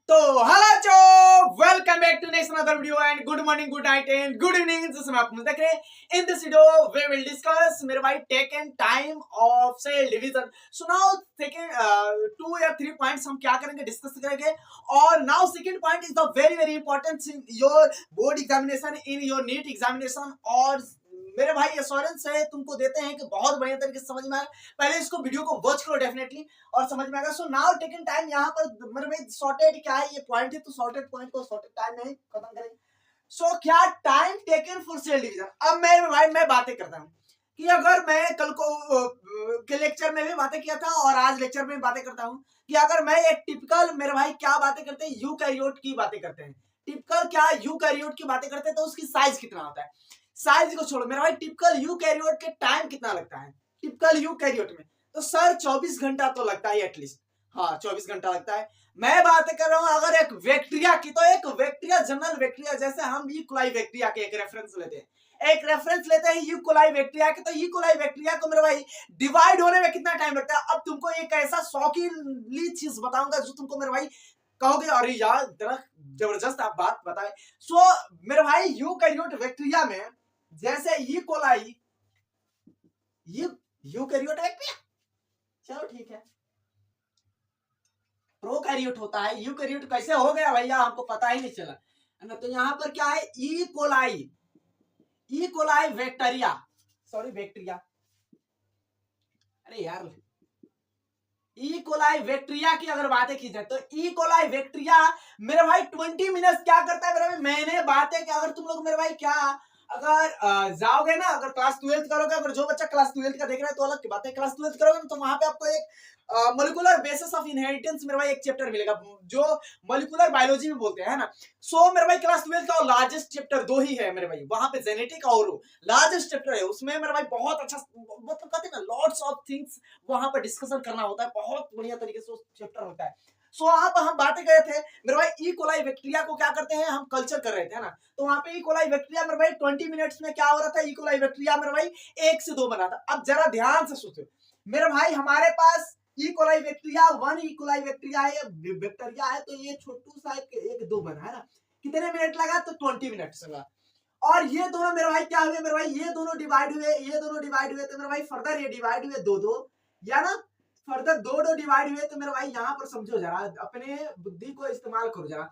तो हेलो जो welcome back to next another video and good morning, good night and good evening. जिस समय आप मुझे देख रहे हैं in this video we will discuss मेरे भाई take and time of cell division. So now second 2 या 3 पॉइंट्स हम क्या करेंगे, डिस्कस करेंगे। और now second point is the very very important in your board examination, in your NEET examination. और मेरे भाई एश्योरेंस है तुमको देते हैं कि बहुत बढ़िया तरीके से समझ में आए। पहले इसको वीडियो को वॉच करो डेफिनेटली और समझ में आएगा। सो नाउ टेकन टाइम, यहाँ पर मेरे भाई सॉर्टेड क्या है, ये पॉइंट है तो सॉर्टेड पॉइंट को सॉर्टेड टाइम में खत्म करेंगे। सो क्या time taken for sale division. अब मैं बातें करता हूँ कि अगर मैं कल को के लेक्चर में भी बातें किया था और आज लेक्चर में भी बातें करता हूँ कि अगर मैं एक टिपिकल मेरे भाई क्या बातें करते हैं, यूकैरियोट की बातें करते हैं। टिपिकल क्या यूकैरियोट की बातें करते हैं तो उसकी साइज कितना होता है। साइज को छोड़ो मेरा भाई, टिपिकल यूकैरियोट के टाइम कितना लगता है टिपिकल यूकैरियोट में। तो सर 24 घंटा तो लगता है एटलीस्ट। हाँ 24 घंटा लगता है। मैं बात कर रहा हूं अगर एक बैक्टीरिया की, तो एक बैक्टीरिया जनरल बैक्टीरिया, जैसे हम ई कोलाई बैक्टीरिया के एक रेफरेंस लेते हैं, ई कोलाई बैक्टीरिया के। तो ई कोलाई बैक्टीरिया को मेरे भाई डिवाइड होने में कितना टाइम लगता है। अब तुमको एक ऐसा शौकीली चीज बताऊंगा जो तुमको मेरे भाई कहोगे अरे यार जरा जबरदस्त आप बात बताए। सो मेरे भाई यूकैरियोट बैक्टीरिया में जैसे ई कोलाई यूकैरियोट बैक्टीरिया, चलो ठीक है, प्रोकैरियोट होता है। यूकैरियोट कैसे हो गया भैया हमको पता ही नहीं चला, है ना। तो यहाँ पर क्या है, ई कोलाई बैक्टीरिया, सॉरी बैक्टीरिया, अरे यार ई कोलाई बैक्टीरिया की अगर बातें की जाए तो ई कोलाई बैक्टीरिया मेरे भाई 20 मिनट क्या करता है मेरे भाई। मैंने बातें कि अगर तुम लोग मेरे भाई क्या अगर जाओगे ना, अगर क्लास 12 करोगे, अगर जो बच्चा क्लास 12 का देख रहा है तो अलग की बात है, क्लास 12 करोगे ना तो वहां पे आपको एक मोलिकुलर बेसिस ऑफ इनहेरिटेंस मेरे भाई एक चैप्टर मिलेगा जो मोलिकुलर बायोलॉजी में बोलते हैं ना। सो मेरे भाई क्लास 12 का लार्जेस्ट चैप्टर दो ही है मेरे भाई, वहां पे जेनेटिक और लार्जेस्ट चैप्टर है। उसमें मेरे भाई बहुत अच्छा, मतलब कहते हैं ना लॉट्स ऑफ थिंग्स वहां पर डिस्कशन करना होता है, बहुत बढ़िया तरीके से चैप्टर होता है। सो वहां पर हम बातें कर रहे थे मेरे भाई, ई कोलाई बैक्टीरिया को क्या करते हैं हम कल्चर कर रहे थे ना। तो वहां पे ई कोलाई बैक्टीरिया मेरे भाई 20 मिनट्स में क्या हो रहा था, ई कोलाई बैक्टीरिया मेरे भाई 1 से 2 बना था। अब जरा ध्यान से सोचो मेरे भाई, हमारे पास E coli bacteria 1 E coli bacteria है, बैक्टीरिया है, तो ये छोटू सा एक 2 बना है ना। कितने मिनट लगा, तो 20 मिनट लगा। और ये दोनों मेरे भाई क्या हुए मेरे भाई, ये दोनों डिवाइड हुए, ये दोनों डिवाइड हुए, तो मेरे भाई फर्दर ये डिवाइड हुए 2-2, या ना फर्दर 2-2 डिवाइड हुए। तो मेरे भाई यहाँ पर समझो जरा, अपने बुद्धि को इस्तेमाल करो जरा।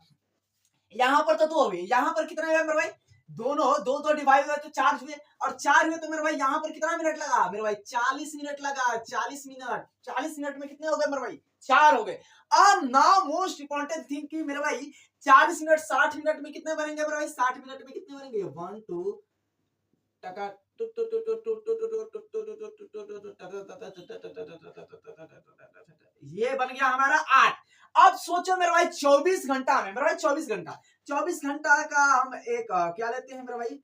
यहाँ पर तो 2 हुए, यहाँ पर कितना हुआ मेरे भाई, दोनों 2-2 डिवाइड हुए तो 4 हुए, और 4 हुए तो मेरे भाई यहाँ पर कितना मिनट लगा मेरे भाई, 40 मिनट लगा। 40 मिनट में कितने हो गए मेरे भाई, 4 हो गए। अब नाउ मोस्ट इंपॉर्टेंट थिंग कि मेरे भाई 40 मिनट 60 मिनट में कितने बनेंगे मेरे भाई, 60 मिनट में कितने बनेंगे, 1 2 टका ये बन गया हमारा 8। अब सोचो मेरे भाई 24 घंटा में, मेरे भाई 24 घंटा का हम एक क्या लेते हैं मेरे भाई,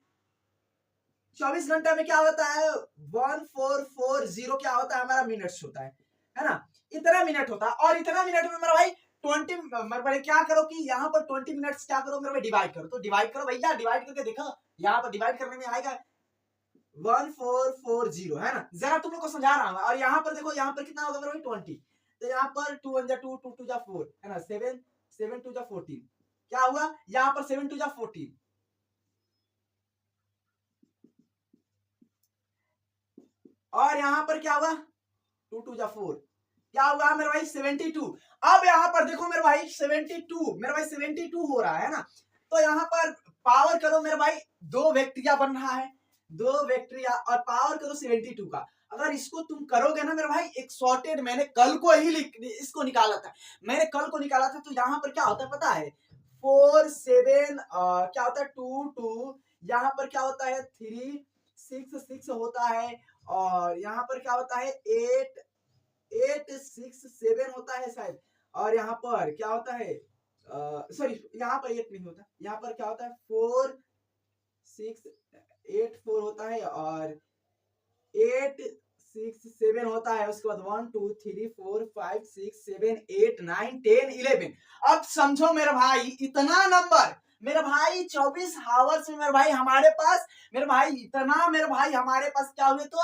24 घंटा में क्या होता है 1440 क्या होता है हमारा मिनट्स होता है ना। इतना मिनट होता है, और इतना मिनट में मेरा भाई 20 मेरे भाई क्या करो कि यहाँ पर 20 मिनट्स क्या करो मेरे भाई, डिवाइड करो। तो डिवाइड करो भैया, डिवाइड करके देखो यहाँ पर डिवाइड करने में आएगा 1440, है ना। जरा तुम लोग को समझा रहा हूं। और यहाँ पर देखो, यहाँ पर कितना होगा मेरे भाई 20, तो यहाँ पर 2 1 जा 2 2 2 जा 4, है ना, 7 7 2 जा 14, क्या हुआ यहाँ पर 7 2 जा 14, और यहाँ पर क्या हुआ 2 2 जा 4, क्या हुआ मेरे भाई 72। अब यहाँ पर देखो मेरे भाई 72, मेरे भाई 72 हो रहा है ना। तो यहाँ पर पावर करो मेरे भाई, 2 बैक्टीरिया बन रहा है, 2 बैक्टीरिया, और पावर करो 72 का। अगर इसको तुम करोगे ना मेरे भाई, एक सॉर्टेड मैंने कल को ही इसको निकाला था, तो यहाँ पर क्या होता है पता है, 4 7 क्या होता है 2 2, यहाँ पर क्या होता है 3 6 6 होता है, और यहाँ पर क्या होता है 8 8 6 7 होता है शायद, और यहाँ पर क्या होता है सॉरी यहाँ पर 8 नहीं होता, यहाँ पर क्या होता है 4 6 8 4 होता है, और 8 6 7 होता है, उसके बाद 1 2 3 4 5 6 7 8 9 10 11। अब समझो मेरे भाई इतना नंबर, मेरे भाई 24 आवर्स में मेरे भाई हमारे पास मेरे भाई इतना मेरे भाई हमारे पास क्या हुए तो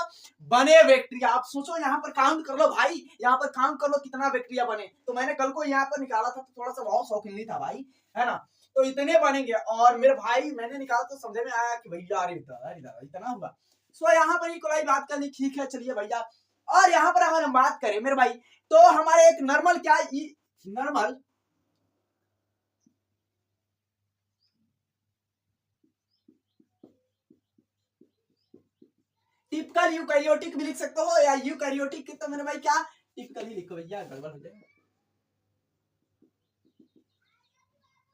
बने बैक्टीरिया। आप सोचो यहाँ पर काउंट कर लो भाई, यहाँ पर काउंट कर लो कितना बैक्टीरिया बने। तो मैंने कल को यहाँ पर निकाला था तो थोड़ा सा बहुत शौकीन था भाई, है ना। तो इतने बनेंगे और मेरे भाई मैंने निकाला तो समझ में आया कि भैया अरे इतना हुआ। सो यहाँ पर इकोलाई बात करनी ठीक है, चलिए भैया। और यहाँ पर अगर हम बात करें मेरे भाई तो हमारे एक नॉर्मल क्या नॉर्मल टिपिकल यूकैरियोटिक भी लिख सकते हो या यूकैरियोटिक, तो मेरे भाई क्या टिपिकल ही लिखो भैया, गड़बड़ हो जाएगा।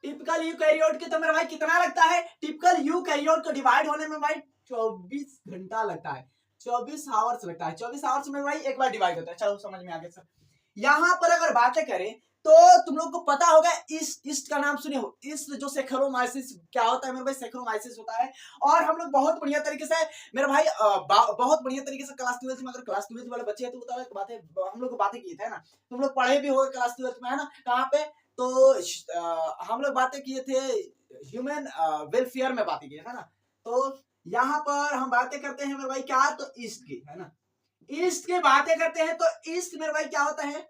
टिपिकल यूकैरियोट के तो मेरे भाई कितना लगता है, टिपिकल यूकैरियोट को डिवाइड होने में भाई 24 घंटा लगता है, 24 आवर्स लगता है। 24 आवर्स में भाई एक बार डिवाइड होता है। चलो समझ में आ गया सर। यहाँ पर अगर बातें करें तो तुम लोग को पता होगा ईस्ट का नाम सुने हो, ईस्ट जो सेक्रोमाइसिस क्या होता है मेरे भाई, सेक्रोमाइसिस होता है। और हम लोग बहुत बढ़िया तरीके से मेरे भाई बहुत बढ़िया तरीके से क्लास 12 में, अगर क्लास 12 वाले बच्चे हैं तो बातें हम लोग बातें की थे ना, तुम लोग पढ़े भी हो क्लास 12 में, है ना। कहाँ पे तो हम लोग बातें किए थे ह्यूमन वेलफेयर में बातें किए, है ना। तो यहाँ पर हम बातें करते हैं मेरे भाई क्या, तो ईस्ट की, है ना। ईस्ट की बातें करते हैं तो ईस्ट मेरे भाई क्या होता है,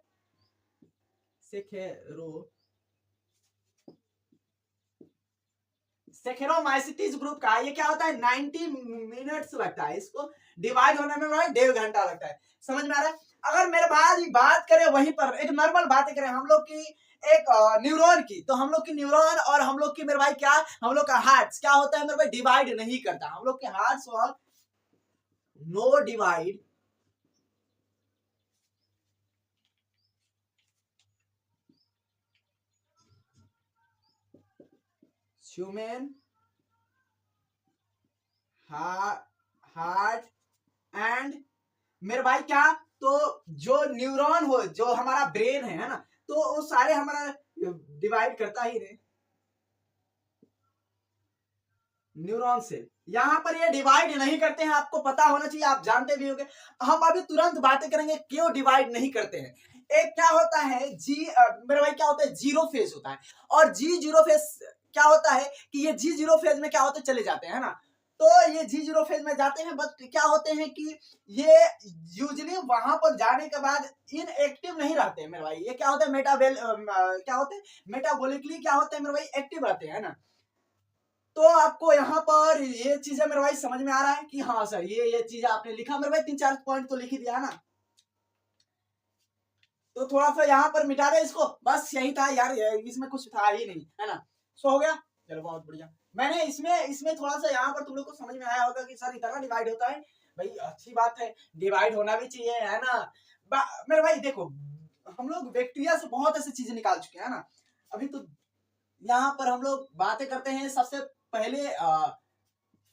सेखेरोमाइसिटिस ग्रुप का। ये क्या होता है 90 मिनट्स लगता है इसको डिवाइड होने में भाई, 1.5 घंटा लगता है। समझ में आ रहा है। अगर मेरे भाई बात करें वहीं पर एक नॉर्मल बातें करें हम लोग की एक न्यूरॉन की, तो हम लोग की न्यूरॉन और हम लोग की मेरे भाई क्या, हम लोग का हार्ट क्या होता है मेरे भाई, डिवाइड नहीं करता। हम लोग के हार्ट और no divide human heart and मेरे भाई क्या, तो जो न्यूरॉन हो जो हमारा ब्रेन है ना, तो वो सारे हमारा डिवाइड करता ही रहे न्यूरॉन से। यहाँ पर ये डिवाइड नहीं करते हैं, आपको पता होना चाहिए, आप जानते भी होंगे। हम अभी तुरंत बातें करेंगे क्यों डिवाइड नहीं करते हैं। एक क्या होता है मेरे भाई क्या होता है, जीरो फेज होता है। और जी जीरो फेज क्या होता है कि ये जी जीरो फेज में क्या होते चले जाते हैं, है ना। तो ये जी जीरो फेज में जाते हैं, बट क्या होते हैं कि ये यूजली वहां पर जाने के बाद इनएक्टिव नहीं रहते हैं मेरे भाई। ये क्या होता है क्या होते हैं मेटाबॉलिकली क्या होते हैं मेरे भाई, एक्टिव रहते हैं, है ना। तो आपको यहाँ पर ये चीजें मेरे भाई समझ में आ रहा है कि हाँ सर ये चीजें आपने लिखा मेरे भाई, 3-4 पॉइंट तो लिख ही दिया ना। तो थोड़ा सा यहाँ पर मिटा दे इसको, बस यही था यार, इसमें कुछ था ही नहीं, है ना। सो हो गया, चलो बहुत बढ़िया। मैंने इसमें थोड़ा सा यहाँ पर तुम लोग को समझ में आया होगा कि सर इतना डिवाइड होता है। भाई अच्छी बात है, डिवाइड होना भी चाहिए, है ना। मेरे भाई देखो हम लोग बैक्टीरिया से बहुत ऐसी चीजें निकाल चुके हैं ना। अभी तो यहाँ पर हम लोग बातें करते हैं सबसे पहले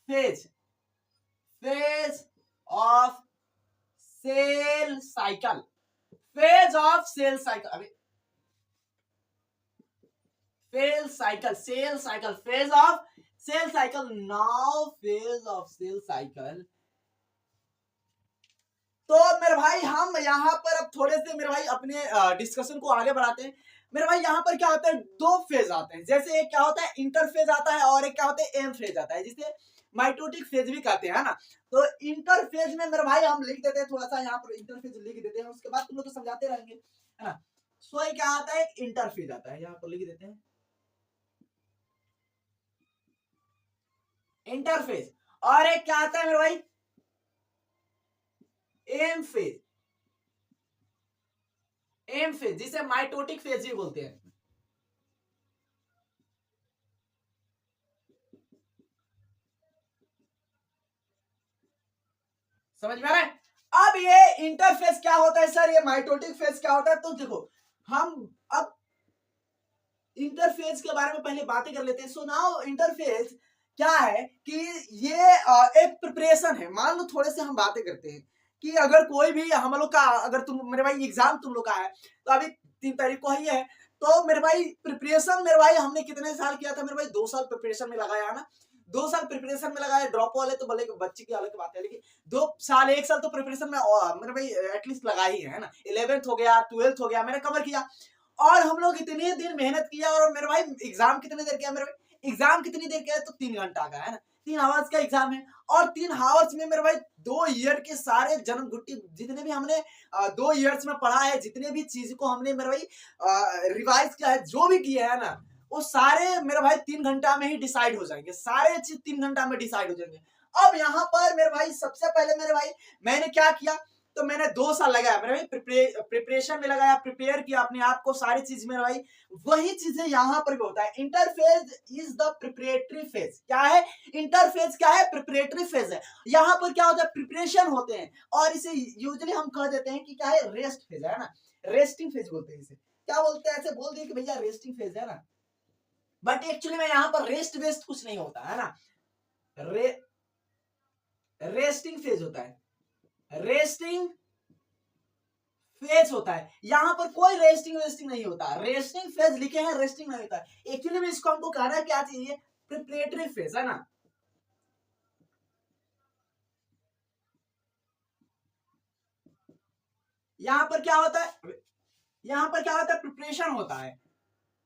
phase phase of cell cycle, phase of cell cycle. अभी cell cycle phase of cell cycle, now phase of cell cycle. तो मेरे भाई हम यहाँ पर अब थोड़े से मेरे भाई अपने डिस्कशन को आगे बढ़ाते हैं। मेरे भाई यहाँ पर क्या होता है, 2 फेज आते हैं। जैसे एक क्या होता है इंटरफेज आता है और एक क्या होता है एम फेज आता है, जिसे माइटोटिक फेज भी कहते हैं ना। तो इंटरफेज में मेरे भाई हम लिख देते हैं, थोड़ा सा यहाँ पर इंटरफेज लिख देते हैं, उसके बाद तुम लोग तो समझाते रहेंगे, है ना। सो ये क्या आता है, इंटरफेज आता है, यहाँ पर लिख देते हैं इंटरफेज। और एक क्या आता है मेरे भाई, एम फेज, जिसे माइटोटिक फेज भी बोलते हैं। समझ में आ रहा है। अब ये इंटरफेस क्या होता है सर, ये माइटोटिक फेज क्या होता है, तो देखो हम अब इंटरफेज के बारे में पहले बातें कर लेते हैं। सो नाउ इंटरफेज क्या है कि ये एक प्रिपरेशन है। मान लो थोड़े से हम बातें करते हैं कि अगर कोई भी हम लोग का, अगर तुम मेरे भाई एग्जाम तुम लोग का है तो अभी 3 तारीख को ही है, तो मेरे भाई प्रिपरेशन मेरे भाई हमने कितने साल किया था मेरे भाई, 2 साल प्रिपरेशन में लगाया ना। 2 साल प्रिपरेशन में लगाया, ड्रॉप वाले तो भले बच्चे की अलग बात है, लेकिन 2 साल 1 साल तो प्रिपरेशन में मेरे भाई एटलीस्ट लगा ही है ना। 11th हो गया, 12th हो गया, मैंने कवर किया। और हम लोग इतने दिन मेहनत किया और मेरे भाई एग्जाम कितने देर किया मेरे भाई, एग्जाम कितनी देर का है, तो 3 घंटा का है ना, 3 आवर्स का एग्जाम है। और 3 आवर्स में मेरे भाई 2 ईयर के सारे जन्म घुट्टी जितने भी हमने 2 ईयर्स में पढ़ा है, जितने भी चीज को हमने मेरे भाई रिवाइज किया है, जो भी किया है ना, वो सारे मेरे भाई 3 घंटा में ही डिसाइड हो जाएंगे, सारे चीज 3 घंटा में डिसाइड हो जाएंगे। अब यहाँ पर मेरे भाई सबसे पहले मेरे भाई मैंने क्या किया, तो मैंने 2 साल लगाया मेरे भाई, प्रिपरेशन में लगाया, प्रिपेयर किया अपने आप को, सारी चीज मेरे भाई। वही चीजें यहाँ पर भी होता है। Interphase is the preparatory phase. क्या है इंटरफेज? क्या है? प्रिपरेटरी फेज है। यहाँ पर क्या होता है, प्रिपरेशन होते हैं, और इसे यूजुअली हम कह देते हैं कि क्या है, रेस्ट फेज है ना, रेस्टिंग फेज बोलते हैं इसे। क्या बोलते हैं, ऐसे बोल दिए कि भैया रेस्टिंग फेज है ना, बट एक्चुअली में यहाँ पर रेस्ट वेस्ट कुछ नहीं होता है ना, रेस्टिंग फेज होता है, रेस्टिंग फेज होता है। यहां पर कोई रेस्टिंग वेस्टिंग नहीं होता, रेस्टिंग फेज लिखे हैं, रेस्टिंग नहीं होता है। एक्चुअली में इसको हमको कहना क्या चाहिए, प्रिपरेटरी फेज है ना। यहां पर क्या होता है, यहां पर क्या होता है, प्रिपरेशन होता है,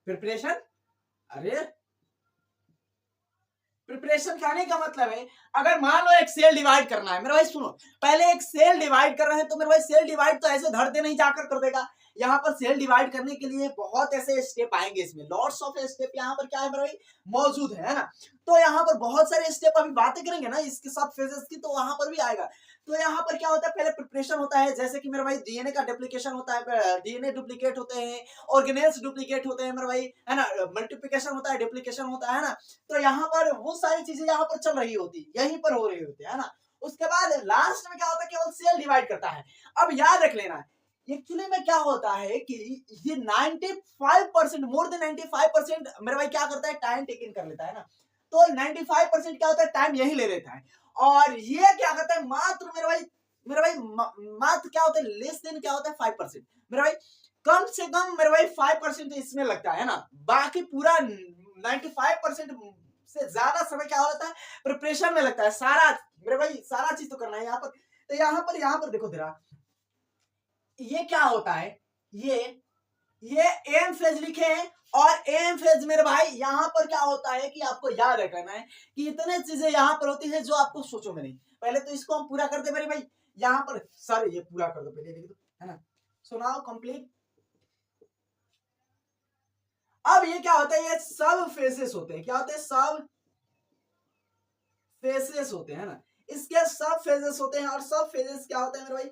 प्रिपरेशन। अरे प्रिपरेशन कहने का मतलब है, अगर मान लो एक सेल डिवाइड करना है मेरे भाई, सुनो, पहले एक सेल डिवाइड कर रहे हैं, तो मेरे भाई सेल डिवाइड तो ऐसे धरते नहीं जाकर कर देगा। यहाँ पर सेल डिवाइड करने के लिए बहुत ऐसे स्टेप आएंगे, इसमें लॉट्स ऑफ स्टेप यहाँ पर क्या है मेरे भाई, मौजूद है ना। तो यहाँ पर बहुत सारे स्टेप, अभी बातें करेंगे ना इसके सब फेजेस की, तो वहां पर भी आएगा। तो यहाँ पर क्या होता है, पहले प्रिपरेशन होता है, जैसे कि मेरे भाई डीएनए का डुप्लीकेशन होता है, डीएनए डुप्लीकेट होते हैं, ऑर्गेनेल्स डुप्लीकेट होते हैं मेरे भाई, है ना, मल्टीप्लिकेशन होता है, डुप्लीकेशन होता है ना। तो यहाँ पर वो सारी चीजें यहाँ पर चल रही होती, यहीं पर हो रही होती है ना। उसके बाद लास्ट में क्या होता है, केवल सेल डिवाइड करता है। अब याद रख लेना, एक्चुअली में क्या होता है कि ये 95%, मोर देन 95% मेरे भाई क्या करता है, टाइम टेकन कर लेता है ना। तो 95% क्या होता है, टाइम यही ले लेता है। और ये क्या करता है, मात्र मेरे भाई मात्र क्या होता है, लेस देन क्या होता है, 5%। मेरे भाई कम से कम मेरे भाई 5% इसमें लगता है ना, बाकी पूरा 95% से ज्यादा समय क्या होता है, प्रिपरेशन में लगता है। सारा मेरे भाई सारा चीज तो करना है यहाँ पर। तो यहाँ पर देखो जरा, ये क्या होता है, ये एम फेज लिखे हैं, और एम फेज मेरे भाई यहाँ पर क्या होता है कि आपको याद रखना है कि इतने चीजें यहाँ पर होती है जो आपको सोचो में नहीं। पहले तो इसको हम पूरा करते मेरे भाई, यहाँ पर सर ये पूरा कर दो पहले, लिख दो है ना, सुनाओ कंप्लीट। अब ये क्या होता है, ये सब फेसेस होते हैं, क्या होते हैं, सब फेसेस होते हैं ना, इसके सब फेजेस होते हैं। और सब फेजेस क्या होते हैं मेरे भाई,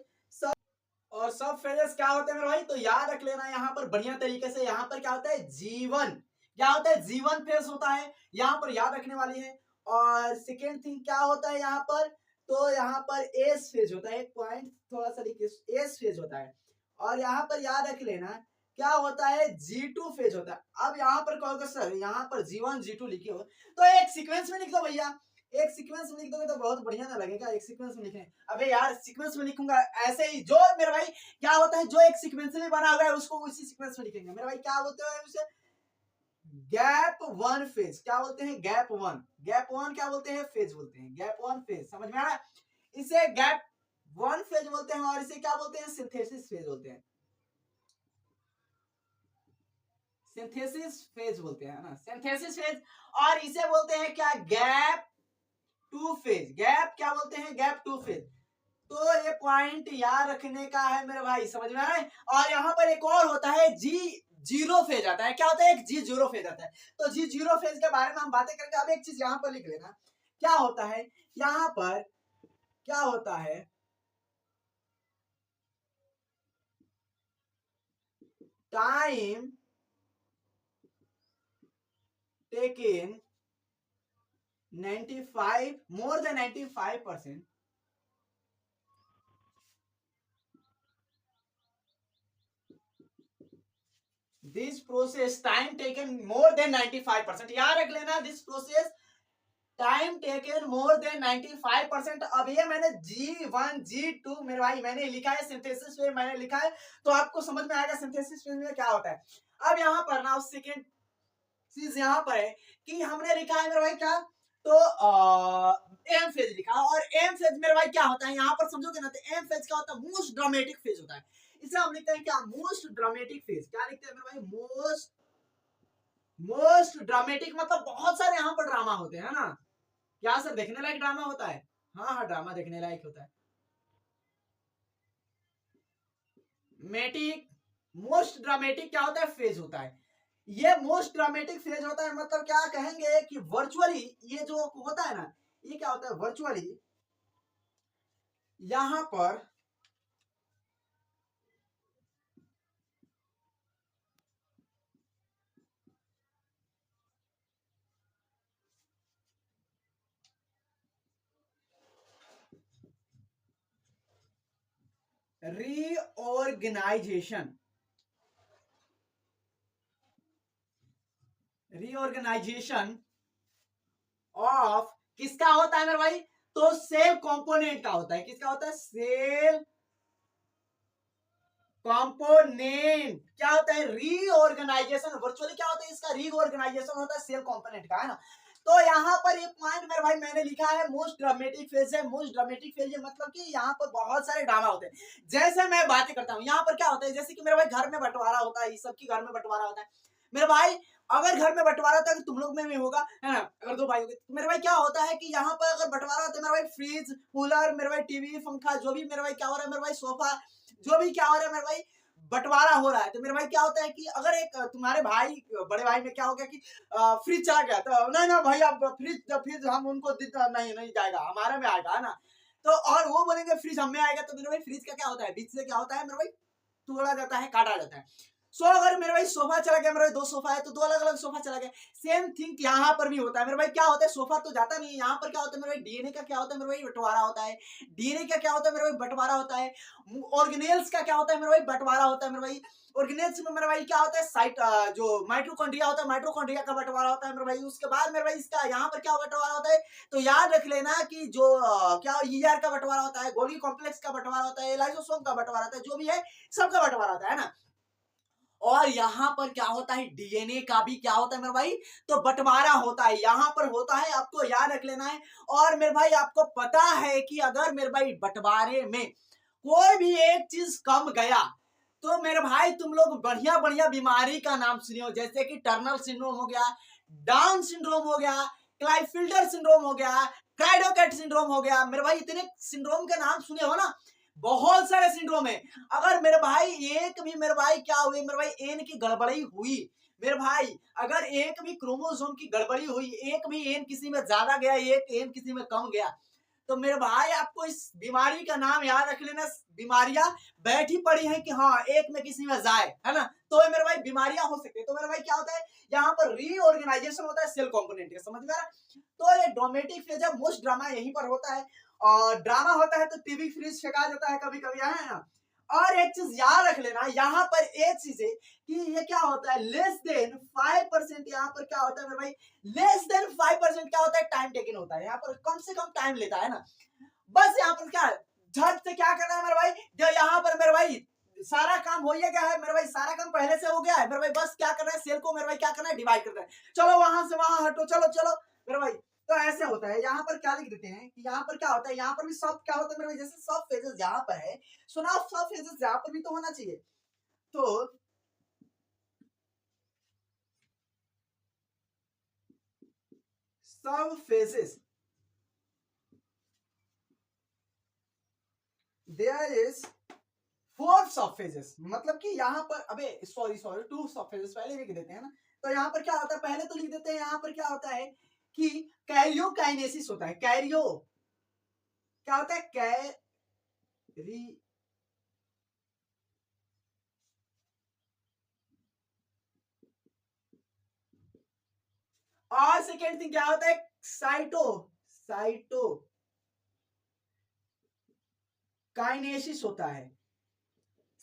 और सब फेजेस क्या होते हैं मेरे भाई, तो याद रख लेना यहाँ पर बढ़िया तरीके से। यहाँ पर क्या होता है, जीवन, क्या होता है, जीवन फेज होता है, यहाँ पर याद रखने वाली है। और सेकेंड थिंग क्या होता है यहाँ पर, तो यहाँ पर एस फेज होता है, एक पॉइंट थोड़ा सा लिखिए, एस फेज होता है। और यहाँ पर याद रख लेना क्या होता है, G2 फेज होता है। अब यहाँ पर कहोगे सर यहाँ पर G1 G2 लिखे हो, तो एक सीक्वेंस में लिख दो भैया, एक सीक्वेंस में लिख दोगे तो बहुत बढ़िया ना लगेगा, एक सीक्वेंस में लिखें। अबे यार सीक्वेंस में लिखूंगा ऐसे ही, जो मेरे भाई क्या होता है, जो एक सीक्वेंस में बना हुआ है उसको उसी सीक्वेंस में लिखेंगे मेरे भाई। क्या बोलते हैं उसे, गैप वन फेज, क्या बोलते हैं, गैप वन, गैप वन क्या बोलते हैं, फेज बोलते हैं, गैप वन फेज, समझ में आ रहा है। इसे गैप वन फेज बोलते हैं, और इसे क्या बोलते हैं, सिंथेसिस फेज बोलते हैं, सिंथेसिस फेज बोलते हैं ना, सिंथेसिस फेज। और इसे बोलते हैं क्या, गैप टू फेज, गैप क्या बोलते हैं, गैप टू फेज। तो ये पॉइंट याद रखने का है मेरे भाई, समझ में आ रहा है। और यहाँ पर एक और होता है, जी जीरो फेज आता है, क्या होता है, एक जी जीरो फेज आता है। तो जी जीरो फेज के बारे में हम बातें करेंगे। अब एक चीज यहाँ पर लिख लेना, क्या होता है यहाँ पर, क्या होता है, time taken 95, more than 95%, this process time taken more than 95%, याद रख लेना, this process time taken more than 95%। अब ये मैंने G1 G2 मेरे भाई मैंने लिखा है, सिंथेसिस फेज मैंने लिखा है, तो आपको समझ में आएगा सिंथेसिस फेज में क्या होता है। अब यहाँ पर ना सेकेंड चीज यहाँ पर है कि हमने लिखा है मेरे भाई क्या, तो एम फेज लिखा, और एम फेज मेरे भाई क्या होता है, यहाँ पर समझोगे ना, तो एम फेज क्या होता है, मोस्ट ड्रामेटिक फेज होता है। इसे हम लिखते हैं क्या, मोस्ट ड्रामेटिक फेज, क्या लिखते हैं मेरे भाई, मोस्ट मोस्ट ड्रामेटिक मतलब बहुत सारे यहाँ पर ड्रामा होते हैं ना। क्या सर देखने लायक ड्रामा होता है? हाँ हाँ, ड्रामा देखने लायक होता है। मेटिक मोस्ट ड्रामेटिक क्या होता है? फेज होता है। ये मोस्ट ड्रामेटिक फेज होता है मतलब क्या कहेंगे कि वर्चुअली ये जो होता है ना, ये क्या होता है वर्चुअली यहां पर रीऑर्गेनाइजेशन रीऑर्गेनाइजेशन ऑफ किसका होता है मेरे भाई? तो सेल कंपोनेंट का होता है। किसका होता है? Cell component. क्या होता है? रीऑर्गेनाइजेशन। वर्चुअली क्या होता है इसका? रीऑर्गेनाइजेशन होता है सेल कंपोनेंट का, है ना। तो यहाँ पर ये पॉइंट मेरे भाई मैंने लिखा है मोस्ट ड्रामेटिक फेज है। मोस्ट ड्रामेटिक फेज है मतलब कि यहाँ पर बहुत सारे ड्रामा होते हैं। जैसे मैं बातें करता हूँ यहाँ पर क्या होता है, जैसे कि मेरे भाई घर में बंटवारा होता है, सबकी घर में बंटवारा होता है मेरे भाई। अगर घर में बंटवारा होता है तो तुम लोग में भी होगा, है ना। अगर दो भाई होंगे तो मेरे भाई क्या होता है कि यहाँ पर अगर बंटवारा होता है मेरे भाई, फ्रिज कूलर मेरे भाई, टीवी पंखा, जो भी मेरे भाई क्या हो रहा है मेरे भाई, सोफा, जो भी क्या हो रहा है मेरे भाई, बंटवारा हो रहा है। तो मेरे भाई क्या होता है कि अगर एक तुम्हारे भाई बड़े भाई में क्या हो गया कि फ्रिज चला गया, तो नहीं ना भाई अब फ्रिज फ्रिज हम उनको नहीं नहीं जाएगा, हमारे में आएगा, है ना। तो और वो बोलेंगे फ्रिज हमें आएगा। तो मेरे भाई फ्रिज का क्या होता है, बीच से क्या होता है मेरे भाई, तोड़ा जाता है, काटा जाता है। सो अगर मेरे भाई सोफा चला गया, मेरे भाई दो सोफा है तो दो अलग अलग सोफा चला गया। सेम थिंग यहाँ पर भी होता है मेरे भाई। क्या होता है, सोफा तो जाता नहीं है, यहाँ पर क्या होता है मेरे भाई, डीएनए का क्या होता है मेरे भाई, बंटवारा होता है। डीएनए का क्या होता है मेरे भाई, बंटवारा होता है। ऑर्गेनेल्स का क्या होता है मेरे भाई, बंटवारा होता है मेरे भाई। ऑर्गेनेल्स में मेरे भाई क्या होता है, साइट जो माइटोकॉन्ड्रिया होता है, माइटोकॉन्ड्रिया का बंटवारा होता है मेरे भाई। उसके बाद मेरे भाई इसका यहाँ पर क्या बंटवारा होता है, तो याद रख लेना कि जो क्या ईआर का बंटवारा होता है, गोल्गी कॉम्प्लेक्स का बंटवारा होता है, लाइसोसोम का बंटवारा होता है, जो भी है सबका बंटवारा होता है ना। और यहाँ पर क्या होता है, डीएनए का भी क्या होता है मेरे भाई, तो बंटवारा होता है, यहाँ पर होता है, आपको याद रख लेना है। और मेरे भाई आपको पता है कि अगर मेरे भाई बंटवारे में कोई भी एक चीज कम गया तो मेरे भाई तुम लोग बढ़िया बढ़िया बीमारी का नाम सुनियो, जैसे कि टर्नर सिंड्रोम हो गया, डाउन सिंड्रोम हो गया, क्लाइफिल्डर सिंड्रोम हो गया, क्राइडोकैट सिंड्रोम हो गया। मेरे भाई इतने सिंड्रोम के नाम सुने हो ना, बहुत सारे सिंड्रोम है। अगर मेरे भाई एक भी मेरे भाई क्या हुई मेरे भाई, एन की गड़बड़ी हुई मेरे भाई, अगर एक भी क्रोमोसोम की गड़बड़ी हुई, एक भी एन किसी में ज्यादा गया, एक एन किसी में कम गया, तो मेरे भाई आपको इस बीमारी का नाम याद रख लेना। बीमारियां बैठी पड़ी हैं कि हाँ एक में किसी में जाए, है ना, तो मेरे भाई बीमारियां हो सकती है। तो मेरे भाई क्या होता है, यहाँ पर रीऑर्गेनाइजेशन होता है सेल कंपोनेंट का, समझ में आ रहा है। तो ये ड्रामेटिक फेज है, मोस्ट ड्रामा यहीं पर होता है। और ड्रामा होता है तो टीवी फ्रिज फेंका जाता है कभी कभी, है ना। और एक चीज याद रख लेना यहाँ पर, एक चीज है कि ये क्या होता है, लेस देन 5%। यहाँ पर क्या होता है मेरे भाई, लेस देन 5% क्या होता है, टाइम टेकिंग होता है। यहाँ पर कम से कम टाइम लेता है ना। बस यहाँ पर क्या झट से क्या करना है मेरे भाई, जो यहाँ पर मेरे भाई सारा काम हो गया है मेरे भाई, सारा काम पहले से हो गया है मेरे भाई। बस क्या करना है, सेल को मेरे भाई क्या करना है, डिवाइड करना है। चलो वहां से वहां हटो, चलो चलो मेरे भाई। तो ऐसे होता है। यहाँ पर क्या लिख देते हैं कि यहाँ पर क्या होता है, यहाँ पर भी सब क्या होता है मेरे भाई, जैसे सब फेजेस यहाँ पर है, सुना सब फेजेस यहाँ पर भी तो होना चाहिए। तो सब फेजेस देयर इज 4 सब फेजेस, मतलब कि यहाँ पर अबे सॉरी सॉरी 2 सब फेजेस पहले लिख देते हैं ना। तो यहाँ पर क्या होता है, पहले तो लिख देते हैं, यहाँ पर क्या होता है कि कैरियोकाइनेसिस होता है। कैरियो क्या होता है, कैरी, और सेकेंड थिंग क्या होता है, साइटो साइटो काइनेसिस होता है।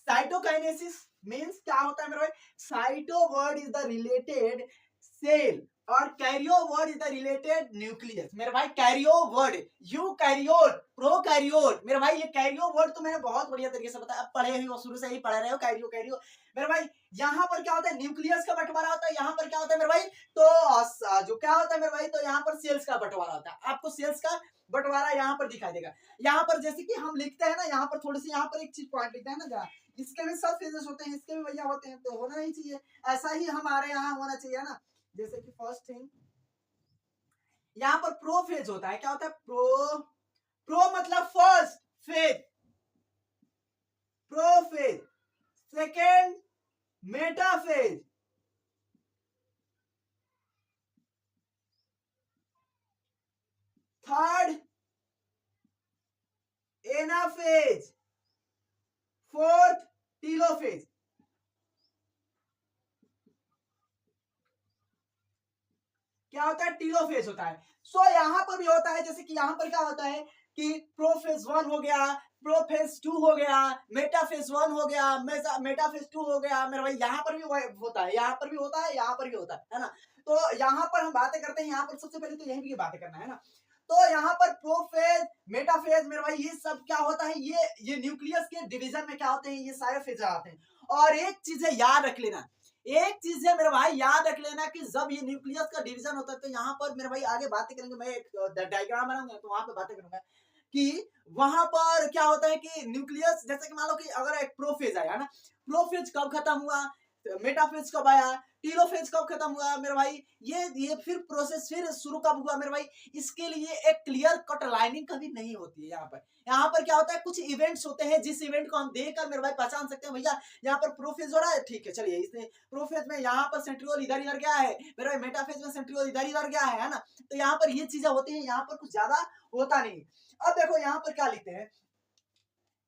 साइटोकाइनेसिस मींस क्या होता है मेरे भाई, cyto word is the related cell और karyo word is the related nucleus. मेरे भाई karyo word, eukaryote prokaryote, मेरे भाई ये कैरियो वर्ड तो मैंने बहुत बढ़िया तरीके से बताया, पढ़े ही हो, शुरू से ही पढ़ रहे हो, कैरियो कैरियो। मेरे भाई यहाँ पर क्या होता है, न्यूक्लियस का बंटवारा होता है। यहाँ पर क्या होता है मेरे भाई, तो जो क्या होता है मेरे भाई, तो यहाँ पर सेल्स का बंटवारा होता है। आपको सेल्स का बंटवारा यहाँ पर दिखाई देगा। यहाँ पर जैसे कि हम लिखते हैं ना, यहाँ पर थोड़ी सी यहाँ पर एक चीज पॉइंट लिखते हैं ना जरा, इसके भी सब फेजेस होते हैं, इसके भी भैया होते हैं, तो होना ही चाहिए। ऐसा ही हमारे यहाँ होना चाहिए ना। जैसे कि फर्स्ट थिंग यहां पर प्रो फेज होता है। क्या होता है? प्रो मतलब first phase, pro phase. Second Meta phase, third anaphase, fourth telophase. क्या होता है? टीलोफेज होता है। सो यहां पर भी होता है, जैसे कि यहां पर क्या होता है कि प्रोफेज 1 हो गया, प्रोफेज 2 हो गया, मेटाफेज 1 हो गया, मेटाफेज 2 हो गया। मेरा भाई यहां पर भी होता है, यहां पर भी होता है, यहां पर भी होता है ना। तो यहां पर हम बातें करते हैं, यहां पर सबसे पहले तो यही भी बातें करना है ना। तो यहाँ पर प्रोफेज, मेटाफेज, मेरे भाई ये सब क्या होता है, ये न्यूक्लियस के डिवीजन में क्या होते हैं, ये सारे फेज आते हैं। और एक चीज है याद रख लेना, एक चीज है मेरे भाई याद रख लेना कि जब ये न्यूक्लियस का डिवीजन होता है तो यहाँ पर मेरे भाई आगे बातें करेंगे, मैं एक डायग्राम बनाऊंगा तो वहां पे बातें करूंगा कि वहां पर क्या होता है कि न्यूक्लियस, जैसे कि मान लो कि अगर एक प्रोफेज आया ना, प्रोफेज कब खत्म हुआ, मेटाफेज कब आया, टीलोफेज कब खत्म हुआ मेरे भाई, ये फिर प्रोसेस फिर शुरू कब हुआ मेरे भाई, इसके लिए एक क्लियर कट लाइनिंग कभी नहीं होती है। यहाँ पर क्या होता है, कुछ इवेंट्स होते हैं जिस इवेंट को हम देखकर मेरे भाई पहचान सकते हैं, भैया यहाँ पर प्रोफेज हो रहा है, ठीक है चलिए इसने प्रोफेज में यहाँ पर सेंट्रियोल इधर इधर गया है, मेरे भाई मेटाफेज में सेंट्रियोल इधर इधर गया है ना। तो यहाँ पर ये चीजें होती है, यहाँ पर कुछ ज्यादा होता नहीं। अब देखो यहाँ पर क्या लिखते हैं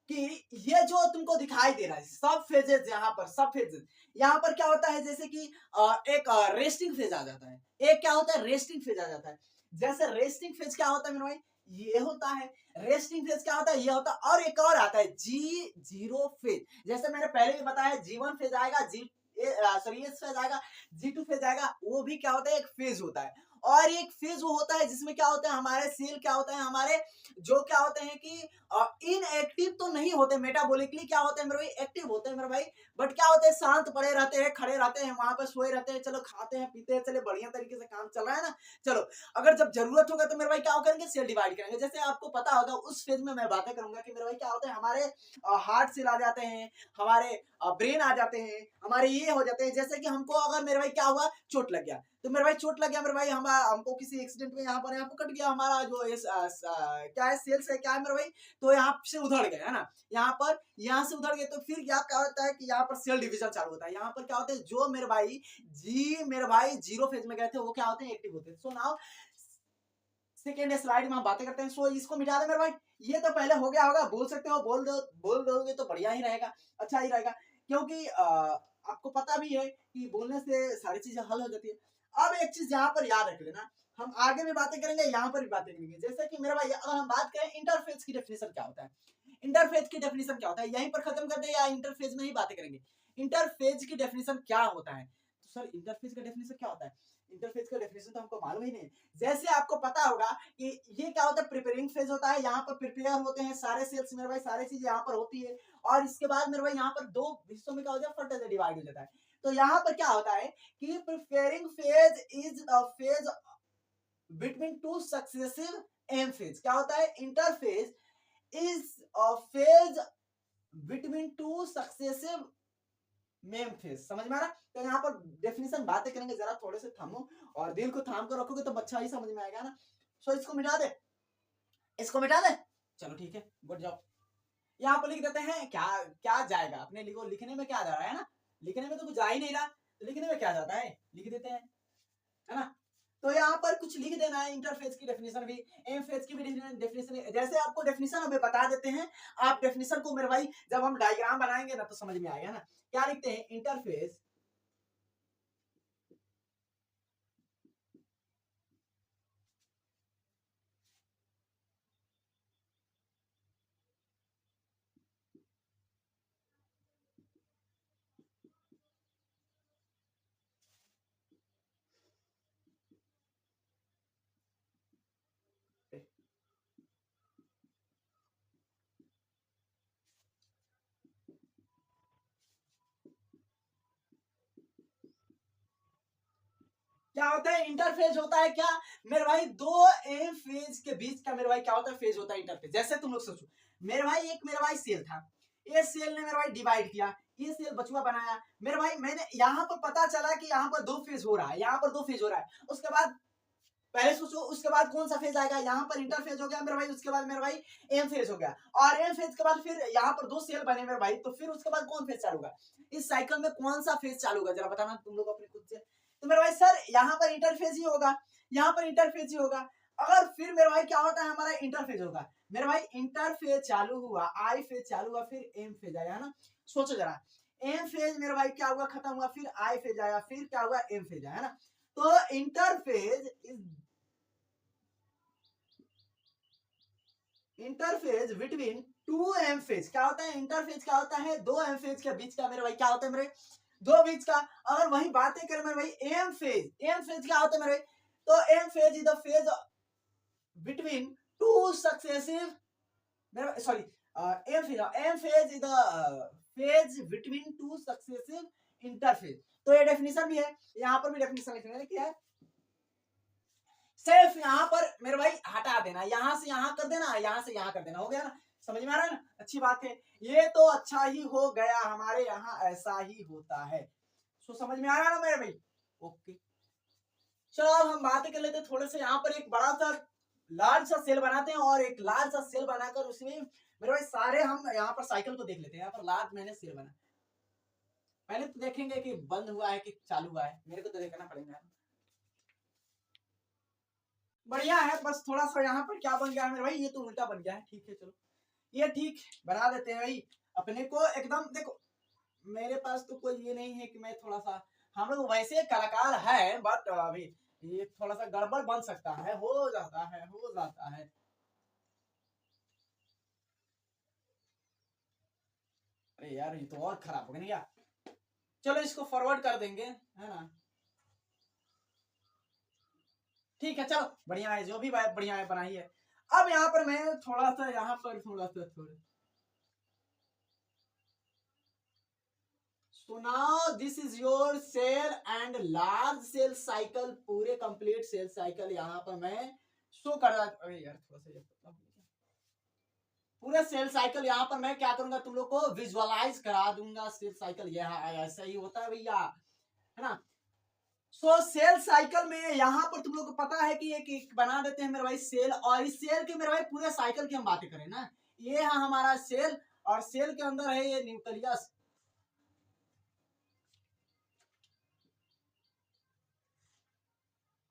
कि ये जो तुमको दिखाई दे रहा है सब फेजेस, यहाँ पर सब फेजेस, यहाँ पर क्या होता है जैसे कि एक रेस्टिंग फेज आ जाता है, एक क्या होता है रेस्टिंग फेज आ जाता है। जैसे रेस्टिंग फेज क्या होता है मेरे भाई, ये होता है रेस्टिंग फेज, क्या होता है ये होता है। और एक और आता है G0 फेज, जैसे मैंने पहले भी बताया G1 फेज आएगा, सॉरी एस फेज आएगा, G2 फेज आएगा, वो भी क्या होता है एक फेज होता है। और एक फेज वो होता है जिसमें क्या होता है हमारे सेल क्या होता है, हमारे जो क्या होते हैं कि इनएक्टिव तो नहीं होते, मेटाबॉलिकली क्या होते हैं मेरे भाई एक्टिव होते हैं मेरे भाई, बट क्या होते हैं शांत पड़े रहते हैं, खड़े रहते हैं, वहां पर सोए रहते हैं, चलो खाते हैं पीते हैं, चले बढ़िया तरीके से काम चल रहा है ना। चलो अगर जब जरूरत होगा तो मेरे भाई क्या करेंगे, सेल डिवाइड करेंगे। जैसे आपको पता होगा उस फेज में मैं बातें करूंगा कि मेरे भाई क्या होता है, हमारे हार्ट सेल आ जाते हैं, हमारे ब्रेन आ जाते हैं, हमारे ये हो जाते हैं। जैसे कि हमको अगर मेरे भाई क्या हुआ, चोट लग गया, तो मेरे भाई चोट लग गया मेरे भाई, हमको किसी एक्सीडेंट में यहाँ पर कट गया हमारा जो क्या है सेल्स है, क्या है मेरे भाई, तो यहाँ से उधड़ गए है ना, यहाँ से उधड़ गए तो फिर क्या होता है कि यहाँ पर सेल डिवीजन चालू होता है। यहाँ पर क्या होता है, जो मेरे भाई जीरो फेज में गए थे वो क्या होते हैं एक्टिव होते हैं। सो नाउ सेकेंड स्लाइड में हम बातें करते हैं। सो इसको मिटा दे मेरे भाई, ये तो पहले हो गया होगा, बोल सकते हो, बोल दोगे तो बढ़िया ही रहेगा, अच्छा ही रहेगा, क्योंकि आपको पता भी है कि बोलने से सारी चीजें हल हो जाती है। अब एक चीज यहाँ पर याद रख लेना, हम आगे भी बातें करेंगे, यहाँ पर भी बातें करेंगे। जैसे कि मेरा भाई अगर हम बात करें इंटरफेस की डेफिनेशन क्या होता है, इंटरफेज की डेफिनेशन क्या होता है, यहीं पर खत्म कर दे या इंटरफेज में ही बातें करेंगे। इंटरफेज की डेफिनेशन क्या होता है, तो सर इंटरफेज का डेफिनेशन क्या होता है, इंटरफेस का डेफिनेशन तो हमको मालूम ही नहीं। जैसे आपको पता होगा कि ये क्या होता है, प्रिपेयरिंग फेज होता है, यहाँ पर प्रिपेयर होते हैं सारे सेल्स मेरे भाई, सारी चीज यहाँ पर होती है। और इसके बाद मेरे भाई यहाँ पर दो हिस्सों में क्या हो जाता है, फर्टिलाइजर डिवाइड हो जाता है। तो यहाँ पर क्या होता है कि preparing phase is a phase between two successive M phase. क्या होता है, interphase is a phase between two successive M phase. समझ में आ रहा? तो यहाँ पर डेफिनेशन बातें करेंगे, जरा थोड़े से थमो और दिल को थाम कर रखोगे तो बच्चा ही समझ में आएगा ना। सो इसको मिटा दे, इसको मिटा दे, चलो ठीक है गुड जॉब। यहाँ पर लिख देते हैं, क्या क्या जाएगा अपने लिखो, लिखने में क्या जा रहा है ना, लिखने में तो कुछ जा ही नहीं रहा, तो लिखने में क्या जाता है, लिख देते हैं, है ना। तो यहाँ पर कुछ लिख देना है, इंटरफेस की डेफिनेशन भी, एम फेज की भी डेफिनेशन, जैसे आपको डेफिनेशन हमें बता देते हैं, आप डेफिनेशन को मेरे भाई जब हम डायग्राम बनाएंगे ना तो समझ में आएगा ना। क्या लिखते हैं, इंटरफेस क्या होता है, इंटरफेज होता है क्या मेरे भाई, दो एम फेज के बीच का मेरे भाई क्या होता है, फेज होता है इंटरफेज। जैसे तुम लोग सोचो मेरे भाई, एक मेरे भाई सेल था, ये सेल ने मेरे भाई डिवाइड किया, ये सेल बचुआ बनाया मेरे भाई, मैंने यहाँ पर पता चला कि यहाँ पर 2 फेज हो रहा है, यहाँ पर 2 फेज हो रहा है। उसके बाद पहले सोचो, उसके बाद कौन सा फेज आएगा, यहाँ पर इंटर फेज हो गया मेरे भाई, उसके बाद मेरे भाई एम फेज हो गया, और एम फेज के बाद फिर यहाँ पर 2 सेल बने मेरे भाई, तो फिर उसके बाद कौन फेज चालू होगा, इस साइकिल में कौन सा फेज चालू होगा, जरा बताना तुम लोग अपने खुद से। तो मेरे भाई सर यहाँ पर इंटरफेज ही होगा, यहाँ पर इंटरफेज ही होगा। अगर फिर मेरे भाई क्या होता है, हमारा इंटरफेज होगा मेरे भाई, इंटरफेज चालू हुआ, आई फेज चालू हुआ, फिर एम फेज आया, है ना। सोचो जरा, एम फेज मेरे भाई क्या हुआ, खत्म हुआ, फिर आई फेज आया, फिर क्या हुआ, एम फेज आया, है ना। तो इंटरफेज बिटवीन 2 एम फेज, क्या होता है इंटरफेज, क्या होता है 2 एम फेज के बीच का मेरे भाई, क्या होता है मेरे 2 बीच का। अगर वही बातें करें मेरे भाई एम फेज क्या होता है मेरे भाई, तो M phase is the phase between 2 successive, मेरे sorry M phase is the phase between 2 successive interphase. तो ये डेफिनेशन भी है, यहाँ पर भी डेफिनेशन लिखने है, क्या है, सिर्फ यहाँ पर मेरे भाई हटा देना, यहां से यहां कर देना, यहां से यहां कर देना, हो गया ना, समझ में आ रहा है ना, अच्छी बात है, ये तो अच्छा ही हो गया, हमारे यहाँ ऐसा ही होता है। सो समझ में आ रहा है ना मेरे भाई, ओके। चलो अब हम बातें कर लेते हैं थोड़े से, यहाँ पर एक बड़ा सा लार्ज सा सेल बनाते हैं, और एक लार्ज सा सेल बनाकर उसमें मेरे भाई सारे हम यहाँ पर साइकिल को देख लेते हैं। यहाँ पर लार्ज मैंने सेल बना, पहले तो देखेंगे कि बंद हुआ है कि चालू हुआ है, मेरे को तो देखना पड़ेगा। बढ़िया है, बस थोड़ा सा यहाँ पर क्या बन गया है मेरे भाई, ये तो उल्टा बन गया है, ठीक है चलो ये ठीक बना देते हैं भाई अपने को एकदम। देखो मेरे पास तो कोई ये नहीं है कि मैं थोड़ा सा, हम लोग वैसे कलाकार है, बट अभी ये थोड़ा सा गड़बड़ बन सकता है, हो जाता है, हो जाता है। अरे यार ये तो और खराब हो गया क्या, चलो इसको फॉरवर्ड कर देंगे, है ना, ठीक है चलो बढ़िया है, जो भी बढ़िया है बनाई है। अब यहाँ पर मैं थोड़ा सा, यहाँ पर थोड़ा सा So now this is your cell and large cell cycle, पूरे कंप्लीट सेल साइकिल यहाँ पर मैं शो कर रहा। अरे यार थोड़ा सा पूरे सेल साइकिल यहाँ पर मैं क्या करूंगा, तुम लोग को विजुअलाइज करा दूंगा, सेल साइकिल यहाँ ऐसा ही होता है भैया, है ना। सो सेल साइकिल में यहाँ पर तुम लोग को पता है कि एक बना देते हैं मेरे भाई सेल, और इस सेल के मेरे भाई पूरे साइकिल की हम बातें करें ना, ये है हमारा सेल, और सेल के अंदर है ये न्यूक्लियस।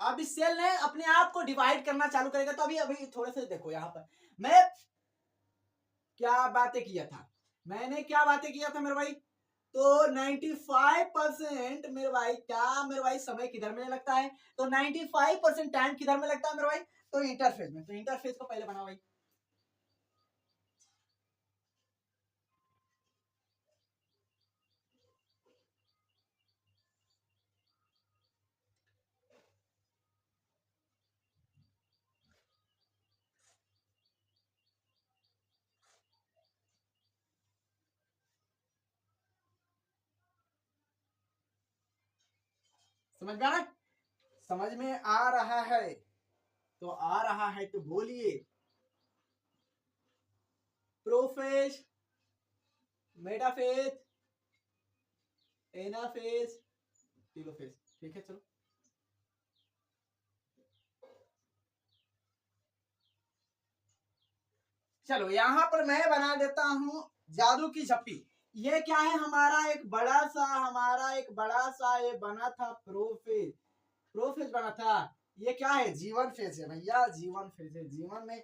अब इस सेल ने अपने आप को डिवाइड करना चालू करेगा, तो अभी अभी थोड़े से देखो यहाँ पर मैं क्या बातें किया था, मैंने क्या बातें किया था मेरे भाई, तो 95% मेरे भाई क्या मेरे भाई समय किधर में लगता है, तो 95% टाइम किधर में लगता है मेरे भाई, तो इंटरफेस में। तो इंटरफेस को पहले बनाओ भाई, समझ में आ रहा है, समझ में आ रहा है, तो आ रहा है तो बोलिए, प्रोफेज, मेटाफेज, एनाफेज, टेलोफेज, ठीक है चलो। चलो यहाँ पर मैं बना देता हूं जादू की झप्पी। ये क्या है, हमारा एक बड़ा सा ये बना था प्रोफेज, प्रोफेज बना था, ये क्या है, जीवन फेज है भैया, जीवन फेज है, जीवन में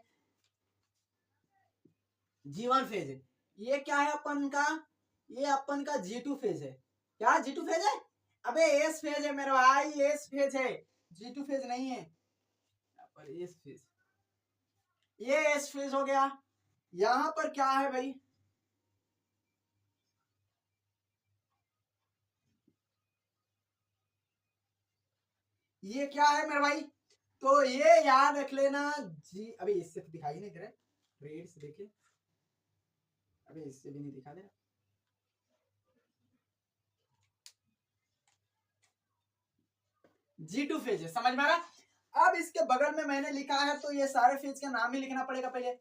जीवन फेज है। ये क्या है अपन का, ये अपन का G2 फेज है, क्या G2 फेज है, अबे एस फेज है मेरे भाई, एस फेज है, G2 फेज नहीं है, यहाँ पर एस फेज, ये एस फेज हो गया। यहाँ पर क्या है भाई, ये क्या है मेरे भाई, तो ये याद रख लेना जी, अभी इससे तो दिखाई नहीं दे रहा, रेड से देखिए, अभी इससे भी नहीं दिखा दे रहा, G2 फेज है, समझ में आ रहा। अब इसके बगल में मैंने लिखा है, तो ये सारे फेज का नाम ही लिखना पड़ेगा, पहले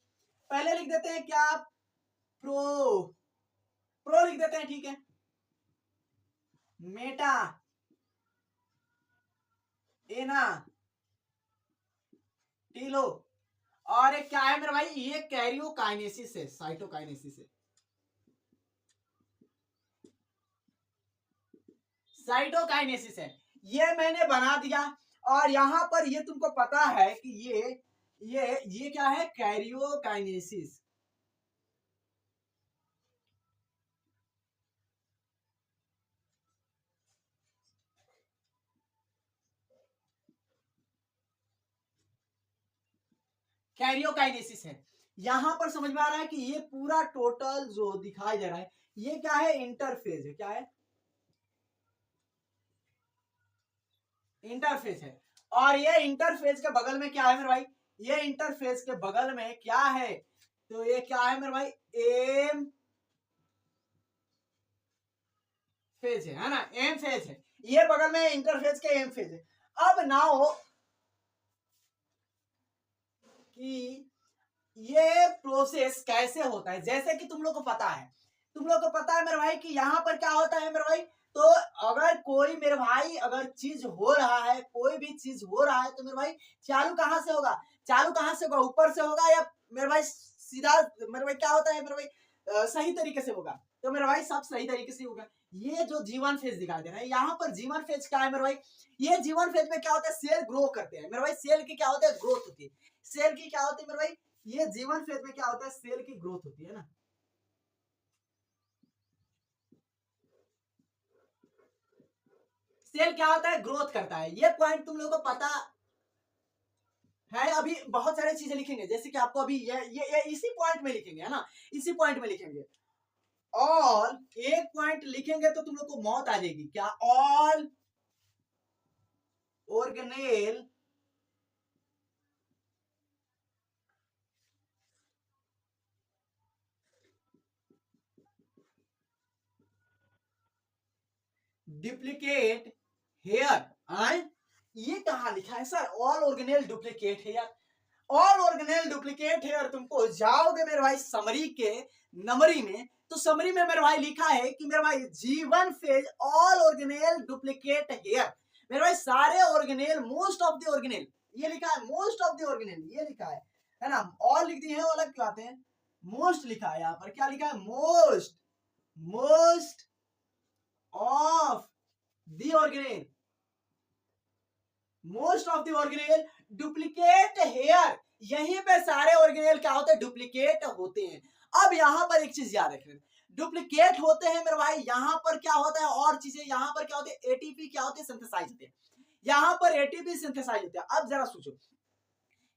पहले लिख देते हैं क्या, प्रो, प्रो लिख देते हैं, ठीक है। मेटा एना टीलो। और एक क्या है मेरे भाई, ये कैरियोकाइनेसिस है, साइटोकाइनेसिस है, साइटोकाइनेसिस है। ये मैंने बना दिया। और यहां पर ये तुमको पता है कि ये क्या है, कैरियोकाइनेसिस। कैरियोकाइनेसिस है। यहां पर समझ में आ रहा है कि ये पूरा टोटल जो दिखाई दे रहा है ये क्या है, इंटरफेज है। क्या है, इंटरफेस है। और ये इंटरफेस के बगल में क्या है मेरे भाई, ये इंटरफेस के बगल में क्या है, तो ये क्या है मेरे भाई, एम फेज है ना, एम फेज है। ये बगल में इंटरफेस के एम फेज है। अब नाउ कि ये प्रोसेस कैसे होता है, जैसे कि तुम लोग को पता है, तुम लोग को पता है मेरे भाई कि यहाँ पर क्या होता है मेरे भाई, तो अगर कोई मेरे भाई अगर चीज हो रहा है, कोई भी चीज हो रहा है तो मेरे भाई चालू कहाँ से होगा, चालू कहाँ से होगा, ऊपर से होगा या मेरे भाई सीधा, मेरे भाई क्या होता है मेरे भाई सही तरीके से होगा, तो मेरे भाई सब सही तरीके से होगा। ये जो जीवन फेज दिखाई दे रहा है यहाँ पर, जीवन फेज क्या है मेरे भाई, ये जीवन फेज में क्या होता है, सेल ग्रो करते हैं मेरे भाई, सेल की क्या होता है, ग्रोथ होती है। सेल की क्या होती है मेरे भाई, ये जीवन फेज में क्या होता है, सेल की ग्रोथ होती है ना। सेल क्या होता है, ग्रोथ करता है। ये पॉइंट तुम लोगों को पता है। अभी बहुत सारी चीजें लिखेंगे, जैसे कि आपको अभी ये इसी पॉइंट में लिखेंगे, है ना, इसी पॉइंट में लिखेंगे। ऑल एक पॉइंट लिखेंगे तो तुम लोग को मौत आ जाएगी। क्या, ऑल ऑर्गेनेल डुप्लीकेट हेयर। ये कहां लिखा है sir, all organelle duplicate here. All organelle duplicate here, तुमको जाओगे मेरे भाई समरी के नमरी में, तो समरी में मेरे भाई लिखा है कि मेरे भाई G one phase all organelle duplicate here. मेरे भाई सारे organelle, most of the organelle, ये लिखा है मोस्ट ऑफ द ऑर्गेनेल, ये लिखा है ना। ऑल लिख दिए हैं, अलग क्यों हैं, मोस्ट लिखा है यहाँ पर, क्या लिखा है, most, most of the organelle, most of the organelle duplicate here. यहीं पे सारे ऑर्गेनेल क्या होते हैं, डुप्लीकेट होते हैं। अब यहां पर एक चीज याद रखें, डुप्लीकेट होते हैं मेरे भाई, यहां पर क्या होता है, और चीजें यहां पर क्या होते हैं, एटीपी क्या होते हैं, सिंथेसाइज होते हैं। यहां पर एटीपी सिंथेसाइज होते हैं। अब जरा सोचो,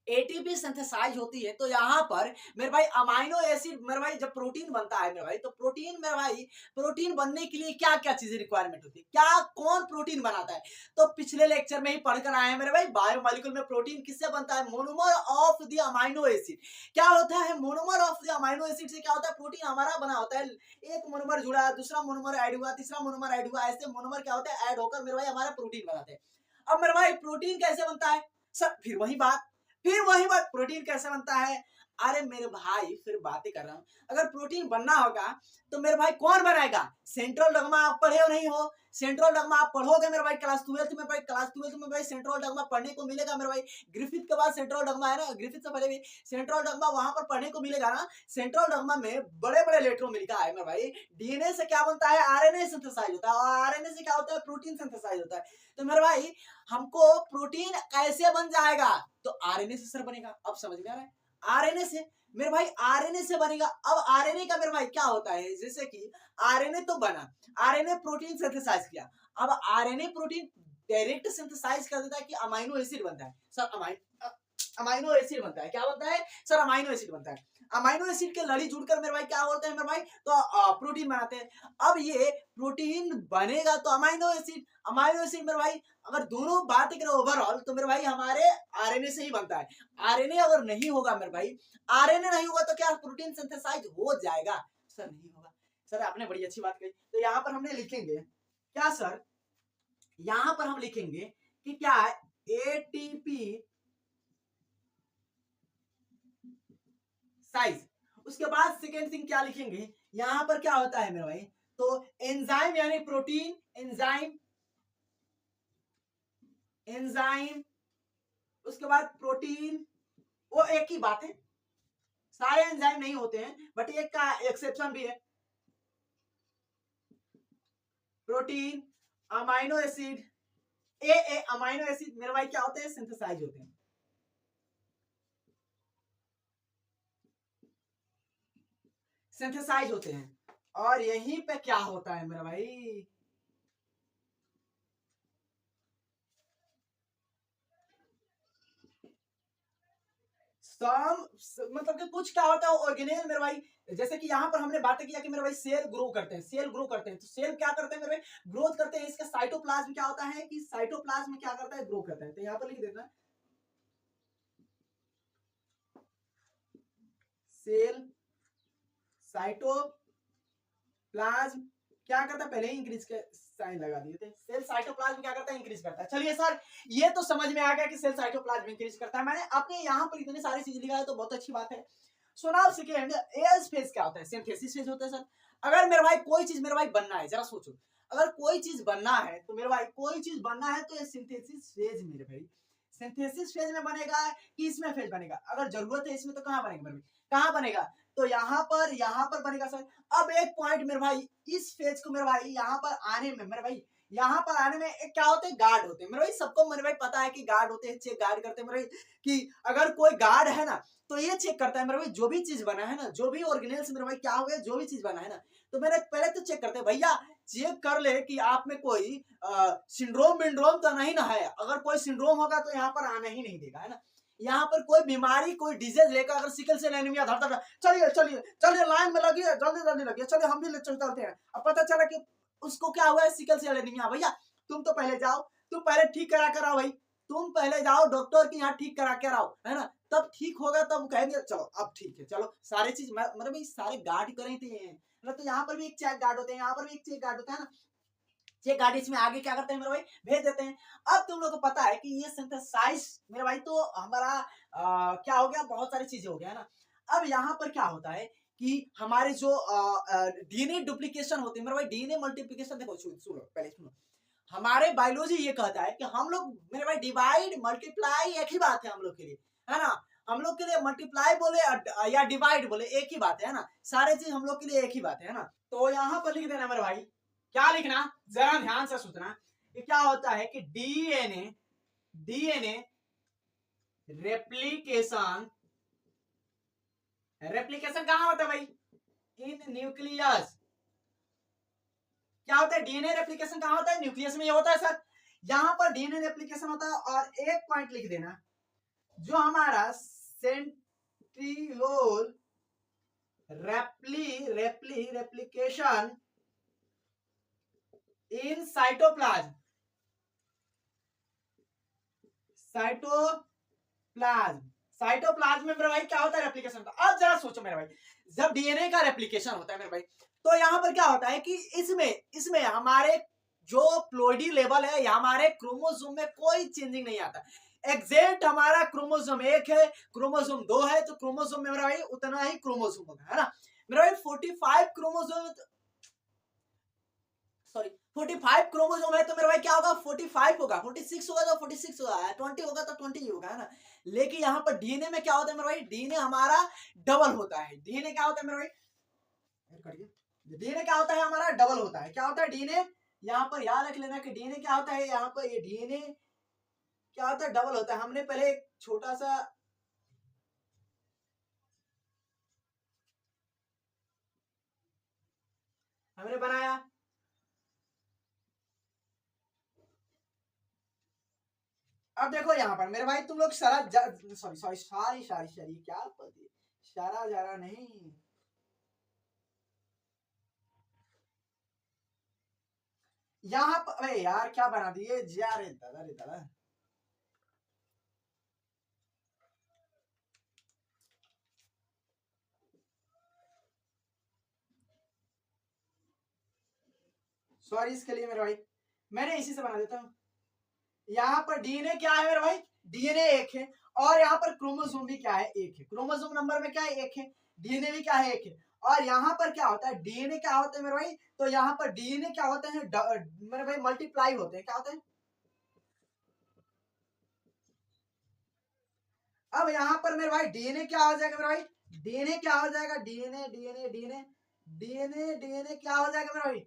एटीपी सिंथेसाइज होती है तो यहाँ पर मेरे भाई अमाइनो एसिड, मेरे भाई जब प्रोटीन बनता है मेरे भाई, तो प्रोटीन मेरे भाई, प्रोटीन बनने के लिए क्या क्या चीजें रिक्वायरमेंट होती है, क्या कौन प्रोटीन बनाता है, तो पिछले लेक्चर में ही पढ़कर आए हैं मेरे भाई, बायोमोलिक्यूल में प्रोटीन किससे बनता है, monomer of the amino acid. क्या होता है, monomer of the amino acid से क्या होता है, प्रोटीन हमारा बना होता है, एक मोनोमर जुड़ा, दूसरा मोनोमर ऐड हुआ, तीसरा मोनोमर ऐड हुआ, ऐसे मोनोमर क्या होता है, ऐड होकर मेरे भाई हमारा प्रोटीन बनाते हैं। अब मेरे भाई प्रोटीन कैसे बनता है सर, फिर वही बात, प्रोटीन कैसे बनता है, अरे मेरे भाई फिर बातें कर रहा हूं, अगर प्रोटीन बनना होगा तो मेरे भाई कौन बनाएगा, सेंट्रल डॉग्मा आप पढ़े हो नहीं हो, सेंट्रल डॉग्मा आप पढ़ोगे मेरे भाई क्लास 12 में, भाई क्लास 12 में भाई सेंट्रल डॉग्मा पढ़ने को मिलेगा मेरे भाई। ग्रिफिथ के बाद सेंट्रल डॉग्मा है ना, ग्रिफिथ से पहले भी सेंट्रल डॉग्मा वहां पर पढ़ने को मिलेगा ना। सेंट्रल डॉग्मा में बड़े बड़े लेटरों में लिखा है मेरे भाई, डीएनए से क्या बनता है, आरएनए सिंथेसाइज होता है, और आरएनए से क्या होता है, प्रोटीन सिंथेसाइज होता है। तो मेरे भाई हमको प्रोटीन कैसे बन जाएगा, तो आरएनए से सर बनेगा। अब समझ में आ रहा है, आरएनए से मेरे भाई, आरएनए से बनेगा। अब आरएनए का मेरे भाई क्या होता है, जैसे कि आरएनए तो बना, आरएनए प्रोटीन सिंथेसाइज किया, अब आरएनए प्रोटीन डायरेक्ट सिंथेसाइज कर देता है कि अमाइनो एसिड बनता है सर, अमाइनो एसिड बनता है, क्या बनता है सर, अमाइनो एसिड बनता है। अमाइनो एसिड के लड़ी जुड़कर मेरे भाई क्या बोलते हैं मेरे भाई, तो प्रोटीन बनाते हैं। अब ये प्रोटीन बनेगा तो अमाइनो एसिड, अमाइनो एसिड मेरे भाई अगर दोनों बात करें ओवरऑल तो मेरे भाई हमारे आरएनए से ही बनता है। आरएनए अगर नहीं होगा मेरे भाई, आरएनए नहीं होगा तो क्या प्रोटीन सिंथेसाइज हो जाएगा, सर नहीं होगा। सर आपने बड़ी अच्छी बात कही, तो यहाँ पर हमने लिखेंगे क्या सर, यहाँ पर हम लिखेंगे कि क्या है, एटीपी साइज। उसके बाद सेकेंड थिंग क्या लिखेंगे, यहां पर क्या होता है मेरे भाई, तो एंजाइम यानी प्रोटीन, एंजाइम, एंजाइम, उसके बाद प्रोटीन, वो एक ही बात है, सारे एंजाइम नहीं होते हैं बट एक का एक्सेप्शन भी है। प्रोटीन, अमाइनो एसिड, ए अमाइनो एसिड मेरे भाई क्या होते हैं, सिंथेसाइज होते हैं। सिंथेसाइज होते हैं और यहीं पे क्या होता है मेरा भाई, सम मतलब कि कुछ क्या होता है ऑर्गेनेल मेरे भाई, जैसे कि यहाँ पर हमने बातें किया कि मेरे भाई सेल ग्रो करते हैं, सेल ग्रो करते हैं, तो सेल क्या करते हैं मेरे भाई, ग्रोथ करते हैं। इसका साइटोप्लाज्म क्या होता है कि साइटोप्लाज्म क्या करता है, ग्रो करता है। तो यहाँ पर लिख देना सेल साइटोप्लाज्म क्या करता है, पहले ही इंक्रीज के साइन लगा दिए थे। सेल साइटोप्लाज्म क्या करता है, इंक्रीज करता है। चलिए सर ये तो समझ में आ गया कि सेल साइटोप्लाज्म इंक्रीज करता है, मैंने अपने यहाँ पर इतनी सारी चीज लिखा है तो बहुत अच्छी बात है। So now second S phase क्या होता है, सिंथेसिस फेज होता है सर। अगर मेरे भाई कोई चीज मेरे भाई बनना है, जरा सोचो, अगर कोई चीज बनना है तो मेरे भाई कोई चीज बनना है तो ये सिंथेसिस फेज मेरे भाई, सिंथेसिस फेज में बनेगा कि इसमें फेज बनेगा, अगर जरूरत है इसमें तो कहाँ बनेगा मेरे भाई, कहाँ बनेगा, तो यहाँ पर बनेगा सर। अब एक पॉइंट मेरे भाई, इस फेज को मेरे भाई यहाँ पर आने में मेरे भाई, यहाँ पर आने में एक क्या होते हैं, गार्ड होते हैं मेरे भाई, सबको मेरे भाई पता है कि गार्ड होते हैं, चेक गार्ड करते हैं मेरे भाई, कि अगर कोई गार्ड है ना तो ये चेक करता है मेरे भाई, जो भी चीज बना है ना, जो भी ऑर्गेनेल्स मेरे भाई क्या हो गया, जो भी चीज बना है ना, तो मेरे पहले तो चेक करते हैं भैया, चेक कर ले कि आप में कोई सिंड्रोम विंड्रोम तो नहीं ना है, अगर कोई सिंड्रोम होगा तो यहाँ पर आना ही नहीं देगा, है ना। यहाँ पर कोई बीमारी कोई डिजीज लेकर अगर सिकल सेल एनीमिया धरता, चलिए चलिए चलिए लाइन में लगिए, जल्दी जल्दी लगिए, चलिए हम भी चलते हैं। अब पता चला कि उसको क्या हुआ है, सिकल सेल एनीमिया। भैया तुम तो पहले जाओ, तुम पहले ठीक करा कर आओ भाई, तुम पहले जाओ डॉक्टर के यहाँ ठीक करा कर आओ, है ना, तब ठीक होगा, तब कहेंगे चलो अब ठीक है, चलो सारी चीज मतलब भाई सारे गार्ड करें थे ना, तो यहाँ पर भी एक चेक गार्ड होते हैं, यहाँ पर भी एक चेक गार्ड होता है ना, चेक गार्ड इसमें आगे क्या करते हैं मेरे भाई, भेज देते हैं। अब तुम लोग को पता है कि ये सिंथेसाइज मेरे भाई तो हमारा क्या हो गया, बहुत सारी चीजें हो गया है ना। अब यहाँ पर क्या होता है कि हमारे जो डीएनए डुप्लीकेशन होती है मेरे भाई, डीएनए मल्टीप्लिकेशन, देखो सुनो पहले सुनो, हमारे बायोलॉजी ये कहता है कि हम लोग मेरे भाई डिवाइड मल्टीप्लाई एक ही बात है हम लोग के लिए, है ना, हम लोग के लिए मल्टीप्लाई बोले या डिवाइड बोले एक ही बात है ना, सारे चीज हम लोग के लिए एक ही बात है ना। तो यहाँ पर लिख देना मेरे भाई, क्या लिखना, जरा ध्यान से सोचना कि क्या होता है कि डीएनए, डीएनए रेप्लिकेशन, रेप्लिकेशन कहां होता है भाई, इन न्यूक्लियस। क्या होता है डीएनए रेप्लिकेशन कहां होता है, न्यूक्लियस में ये होता है सर। यहां पर डीएनए रेप्लिकेशन होता है, और एक पॉइंट लिख देना, जो हमारा centriole replication in cytoplasm, cytoplasm, cytoplasm में मेरे भाई क्या होता है, रेप्लिकेशन होता है। अब जरा सोचो मेरे भाई, जब डीएनए का रेप्लिकेशन होता है मेरे भाई, तो यहाँ पर क्या होता है कि इसमें इसमें हमारे जो प्लोइडी लेवल है या हमारे क्रोमोसोम में कोई चेंजिंग नहीं आता, एग्जैक्ट हमारा क्रोमोसोम 1 है, क्रोमोसोम 2 है, तो क्रोमोसोम में मेरा भाई उतना ही क्रोमोसोम होगा, है ना। मेरा भाई 45 क्रोमोसोम, सॉरी 45 क्रोमोसोम है, तो मेरा भाई क्या होगा, 45 होगा, 46 होगा तो 46 होगा, 20 होगा तो 20 होगा, है ना। लेकिन यहाँ पर डीएनए में क्या होता है मेरा भाई, डीएनए हमारा डबल होता है, डीएनए क्या होता है मेरा भाई, डीएनए क्या होता है हमारा, डबल होता है। क्या होता है डीएनए, यहाँ पर याद रख लेना कि डीएनए क्या होता है, यहाँ पर ये डीएनए क्या होता है, डबल होता है। हमने पहले एक छोटा सा हमने बनाया, अब देखो यहाँ पर मेरे भाई तुम लोग सारा सॉरी सॉरी सारी सारी सारी क्या पति सारा जा रहा नहीं, यहाँ पर अरे यार क्या बना दिए जा रे दादा रे दादा, सॉरी इसके लिए मेरे भाई, मैंने इसी से बना देता हूँ। यहाँ पर डीएनए क्या है मेरे भाई, डीएनए 1 है, और यहाँ पर क्रोमोसोम भी क्या है, 1 है, क्रोमोसोम नंबर में क्या है, 1 है, डीएनए भी क्या है, 1 है, और यहाँ पर क्या होता है, डीएनए क्या होते हैं मेरे भाई, तो यहाँ पर डीएनए क्या होते हैं मेरे भाई, मल्टीप्लाई होते हैं, क्या होते हैं। अब यहाँ पर मेरे भाई डीएनए क्या हो जाएगा मेरे भाई, डीएनए क्या हो जाएगा, DNA DNA DNA DNA DNA क्या हो जाएगा मेरे भाई,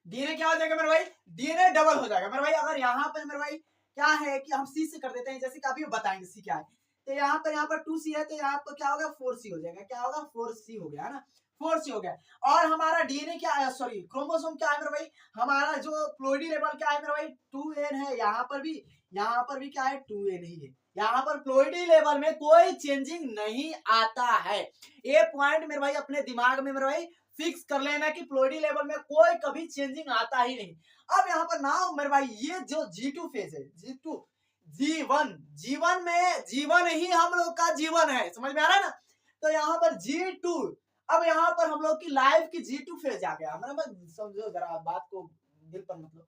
डीएनए क्या हो जाएगा मेरे भाई, डीएनए डबल हो जाएगा मेरे भाई। अगर यहाँ पर मेरे भाई क्या है कि हम सी से कर देते हैं, जैसे कि अभी बताएंगे सी क्या है, तो यहाँ पर 2C है, तो यहाँ पर क्या होगा 4C हो जाएगा, क्या होगा 4C हो गया है ना, 4C हो गया। और हमारा डीएनए क्या है, सॉरी क्रोमोसोम क्या है मेरे भाई, हमारा जो प्लोइडी लेवल क्या है मेरे भाई 2n है, यहाँ पर भी क्या है 2n ही है, यहाँ पर प्लोइडी लेवल में कोई चेंजिंग नहीं आता है। ये पॉइंट मेरे भाई अपने दिमाग में मेरे भाई फिक्स कर लेना कि प्लोइडी लेवल में कोई कभी चेंजिंग आता ही नहीं। अब यहाँ पर ना मेरे भाई ये जो G2 फेज है, G2 जीवन में जीवन ही हम लोग का जीवन है, समझ में आ रहा है ना। तो यहाँ पर G2, अब यहाँ पर हम लोग की लाइफ की G2 फेज आ गया, मतलब समझो जरा बात को दिल पर मतलब।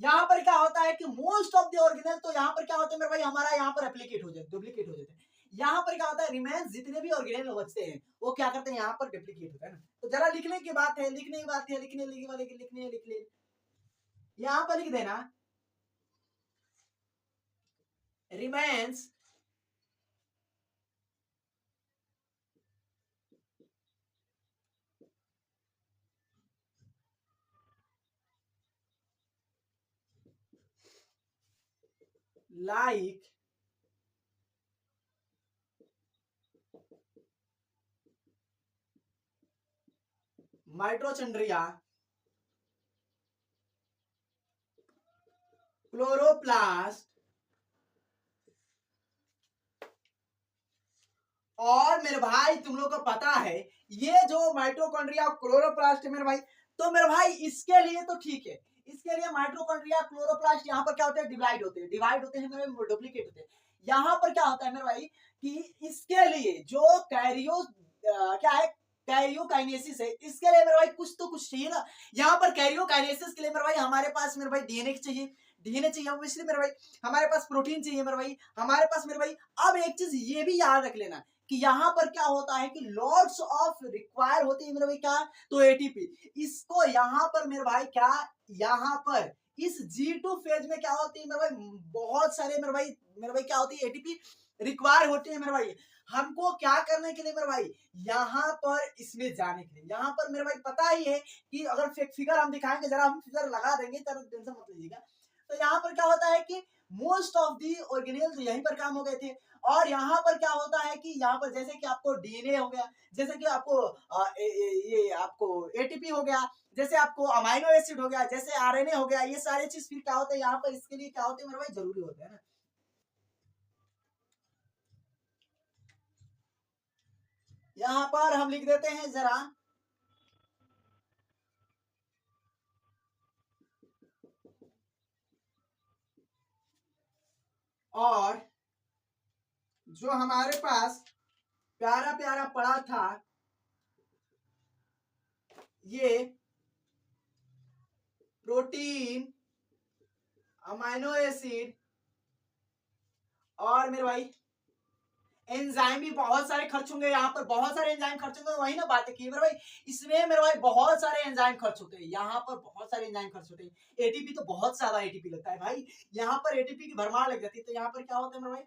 यहाँ पर क्या होता है कि मोस्ट ऑफ द ऑर्गेनल, तो यहाँ पर क्या होता है मेरे भाई, हमारा यहाँ पर एप्लीकेट हो जाते, डुप्लीकेट हो जाते हैं। यहाँ पर क्या होता है, रिमेन्स जितने भी ऑर्गेनल बचते हैं वो क्या करते हैं, यहाँ पर डुप्लीकेट होता है ना। तो जरा लिखने की बात है, लिखने की बात है, लिखने लिख ले, यहाँ पर लिख देना रिमेन्स like mitochondria, क्लोरोप्लास्ट और मेरे भाई तुम लोग को पता है ये जो माइटोकॉन्ड्रिया क्लोरोप्लास्ट है मेरे भाई, तो मेरे भाई इसके लिए तो ठीक है, इसके लिए माइटोकॉन्ड्रिया क्लोरोप्लास्ट यहाँ पर क्या होते हैं, डिवाइड होते हैं मेरे भाई, डुप्लीकेट होते हैं। यहाँ पर क्या होता है मेरे भाई कि इसके लिए जो क्या है कैरियोकाइनेसिस है, इसके लिए मेरे भाई कुछ तो कुछ चाहिए ना। यहाँ पर कैरियोकाइनेसिस के लिए मेरे भाई हमारे पास मेरे भाई डीएनए चाहिए, ऑब्वियसली मेरे भाई हमारे पास प्रोटीन चाहिए मेरे भाई, हमारे पास मेरे भाई। अब एक चीज ये भी याद रख लेना कि यहाँ पर क्या होता है कि लॉट्स ऑफ रिक्वायर होती है मेरे भाई क्या, तो एटीपी। इसको यहाँ पर मेरे भाई क्या, यहाँ पर इस G2 फेज में क्या होती है मेरे भाई, बहुत सारे मेरे भाई क्या होती है, एटीपी रिक्वायर होती है मेरे भाई। हमको क्या करने के लिए मेरे भाई, यहाँ पर इसमें जाने के लिए, यहाँ पर मेरे भाई पता ही है कि अगर फिगर हम दिखाएंगे, जरा हम फिगर लगा देंगे, तरह टेंशन मत लीजिएगा। तो यहाँ पर क्या होता है कि मोस्ट ऑफ दी ऑर्गेनेल्स यहीं पर काम हो गए थे। और यहाँ पर क्या होता है कि यहाँ पर जैसे कि आपको डीएनए हो गया, जैसे कि आपको ये आपको एटीपी हो गया, जैसे आपको अमाइनो एसिड हो गया, जैसे आरएनए हो गया, ये सारे चीज फिर क्या होते हैं यहाँ पर, इसके लिए क्या होते हैं मेरे भाई, जरूरी होते हैं ना। यहाँ पर हम लिख देते हैं जरा, और जो हमारे पास प्यारा प्यारा पड़ा था ये प्रोटीन, अमाइनो एसिड और मेरे भाई एंजाइम भी बहुत सारे खर्च होंगे, यहाँ पर बहुत सारे एंजाइम खर्च होंगे, वही ना बातें की मेरे भाई। इसमें मेरे भाई बहुत सारे एंजाइम खर्च होते हैं, यहाँ पर बहुत सारे एंजाइम खर्च होते हैं। एटीपी तो बहुत ज्यादा एटीपी लगता है भाई, यहाँ पर एटीपी की भरमार लग जाती है। तो यहाँ पर क्या होता है मेरे भाई,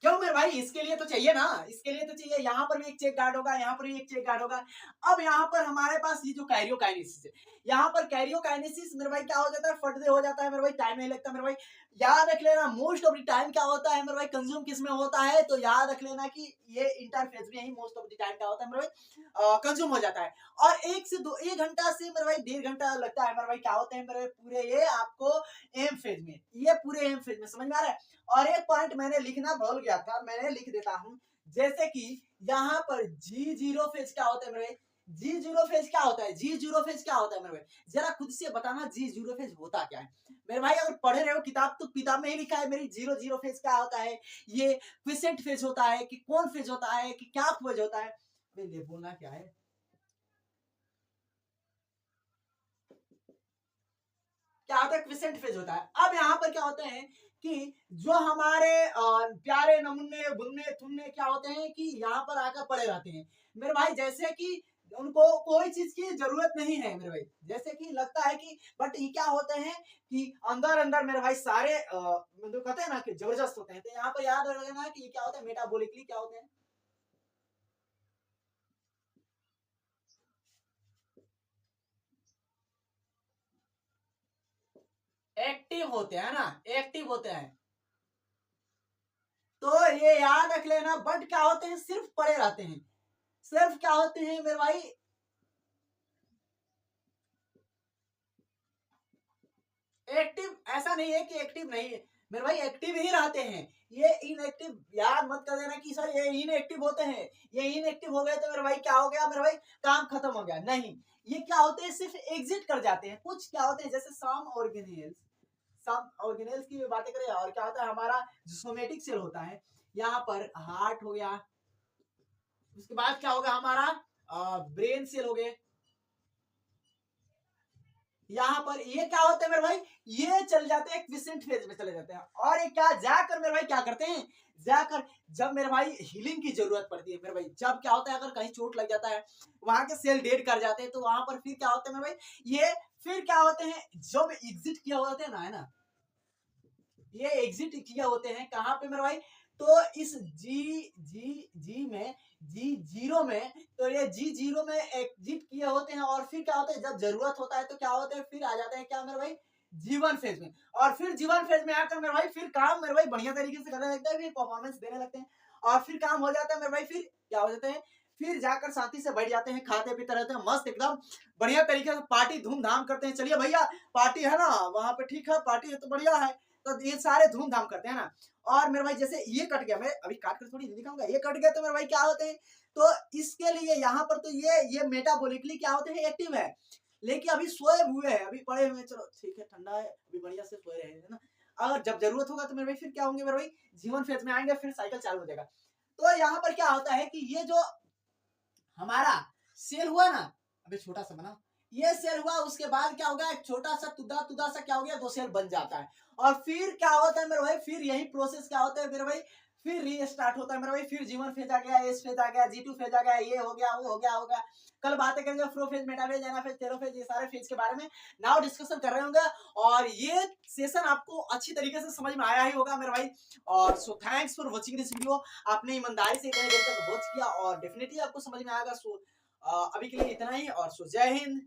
क्यों मेरे भाई, इसके लिए तो चाहिए ना, इसके लिए तो चाहिए। यहाँ पर भी एक चेक गार्ड होगा, यहाँ पर भी एक चेक गार्ड होगा। अब यहाँ पर हमारे पास ये जो कैरियोकाइनेसिस है, यहाँ पर कैरियोकाइनेसिस मेरे भाई क्या हो जाता है, फट दे हो जाता है मेरे भाई, टाइम नहीं लगता मेरे भाई। याद रख लेना मोस्ट ऑफ द टाइम क्या होता है मेरे भाई, कंज्यूम किस में होता है, तो याद रख लेना कि ये इंटरफेस में ही मोस्ट ऑफ द टाइम क्या होता है मेरे भाई, कंज्यूम हो जाता है। और 1 घंटा से मेरे भाई 1.5 घंटा लगता है मेरे भाई, क्या होते हैं मेरे पूरे ये आपको एम फेज में, ये पूरे एम फेज में, समझ में आ रहा है। और एक पॉइंट मैंने लिखना भूल गया था, मैंने लिख देता हूं, जैसे कि यहाँ पर G0 फेज क्या होता है मेरे, G0 फेज क्या होता है, G0 फेज क्या होता है मेरे भाई, जरा खुद से बताना G0 फेज होता क्या है मेरे भाई। अगर पढ़े रहे हो किताब तो किताब में ही लिखा है मेरी, 0 फेज क्या होता है, ये क्विसेंट फेज होता है कि कौन फेज होता है कि क्या फेज होता है। ले बोलना क्या है, क्या होता है, क्विसेंट फेज होता है। अब यहाँ पर क्या होते हैं कि जो हमारे प्यारे नमुन्ने बुन्ने थुन्ने क्या होते हैं कि यहाँ पर आकर पड़े रहते हैं मेरे भाई, जैसे कि उनको कोई चीज की जरूरत नहीं है मेरे भाई, जैसे कि लगता है कि, बट ये क्या होते हैं कि अंदर अंदर मेरे भाई सारे मतलब कहते हैं ना कि जबरदस्त होते हैं। तो यहाँ पर याद रखना कि ये क्या होता है, मेटाबॉलिकली क्या होते हैं, एक्टिव होते हैं ना, एक्टिव होते हैं। तो ये याद रख लेना, बट क्या होते हैं, सिर्फ पड़े रहते हैं, सिर्फ क्या होते हैं मेरे भाई, एक्टिव। ऐसा नहीं है कि एक्टिव नहीं है मेरे भाई, एक्टिव ही रहते हैं। ये इनएक्टिव याद मत कर देना कि सर ये इनएक्टिव होते हैं, ये इनएक्टिव हो गए तो मेरे भाई क्या हो गया मेरे भाई, काम खत्म हो गया, नहीं। ये क्या होते हैं, सिर्फ एग्जिट कर जाते हैं। कुछ क्या होते हैं, जैसे सम ऑर्गेनेल्स, सम ऑर्गेनेल्स की बातें करें, और क्या होता है हमारा जो सोमेटिक सेल होता है, यहाँ पर हार्ट हो गया, उसके बाद क्या होगा हमारा ब्रेन सेल हो गए, यहाँ पर ये क्या होते हैं मेरे भाई, ये चल जाते हैं क्विसेंट फेज में चले जाते हैं। और ये क्या जाकर मेरे भाई क्या करते हैं, जाकर जब मेरे भाई हीलिंग की जरूरत पड़ती है मेरे भाई, जब क्या होता है अगर कहीं चोट लग जाता है, वहां के सेल डेड कर जाते हैं, तो वहां पर फिर क्या होता है मेरे भाई, ये फिर क्या होते हैं, जब एग्जिट किया होता है ना, है ना, ये एग्जिट किया होते हैं कहाँ पे मेरे भाई, तो इस जी में, जी जीरो में, तो ये जी जीरो में एग्जिट किए होते हैं। और फिर क्या होता है, जब जरूरत होता है तो क्या होते हैं, फिर आ जाते हैं क्या मेरे भाई, जीवन फेज में। और फिर जीवन फेज में आकर मेरे भाई फिर काम मेरे भाई बढ़िया तरीके से करने लगते हैं, फिर परफॉर्मेंस देने लगते हैं, और फिर काम हो जाता है मेरे भाई, फिर क्या हो जाते हैं, फिर जाकर शांति से बैठ जाते हैं, खाते पीते रहते हैं मस्त एकदम बढ़िया तरीके से, पार्टी धूमधाम करते हैं। चलिए भैया पार्टी है ना वहां पे, ठीक है पार्टी है तो बढ़िया है, तो ये सारे धूमधाम करते हैं ना। और मेरे भाई जैसे ये कट गया, मैं अभी काट कर थोड़ी दिखाऊंगा, ये कट गया तो मेरे भाई क्या होते हैं, तो इसके लिए यहाँ पर तो ये मेटाबॉलिकली क्या होते हैं, एक्टिव है, लेकिन अभी सोए हुए हैं, अभी पड़े हुए हैं, चलो ठीक है ठंडा है अभी बढ़िया से सोए रहे हैं ना। अगर जब जरूरत होगा तो मेरे भाई फिर क्या होंगे मेरे भाई, जीवन फेज में आएंगे, फिर साइकिल चालू हो जाएगा। तो यहाँ पर क्या होता है कि ये जो हमारा सेल हुआ ना, अभी छोटा सा बना, ये सेल हुआ, उसके बाद क्या होगा, एक छोटा सा तुदा तुदा सा क्या हो गया, दो सेल बन जाता है। और फिर क्या होता है मेरे भाई, फिर यही प्रोसेस क्या होता है मेरे भाई, फिर रीस्टार्ट होता है मेरे भाई, फिर जीवन फेज आ गया, एस फेज आ गया, जी2 फेज आ गया, ये हो गया वो हो गया होगा। कल बातें करेंगे फ्लो फेज, मेटा फेज, एना फेज, टेलो फेज, ये सारे फेज के बारे में नाउ डिस्कशन कर रहे होंगे। और ये सेशन आपको अच्छी तरीके से समझ में आया ही होगा मेरे भाई। और so thanks for watching this video, आपने ईमानदारी से इतने देर तक वॉच किया और डेफिनेटली आपको समझ में आएगा। सो अभी के लिए इतना ही, और सो जय हिंद।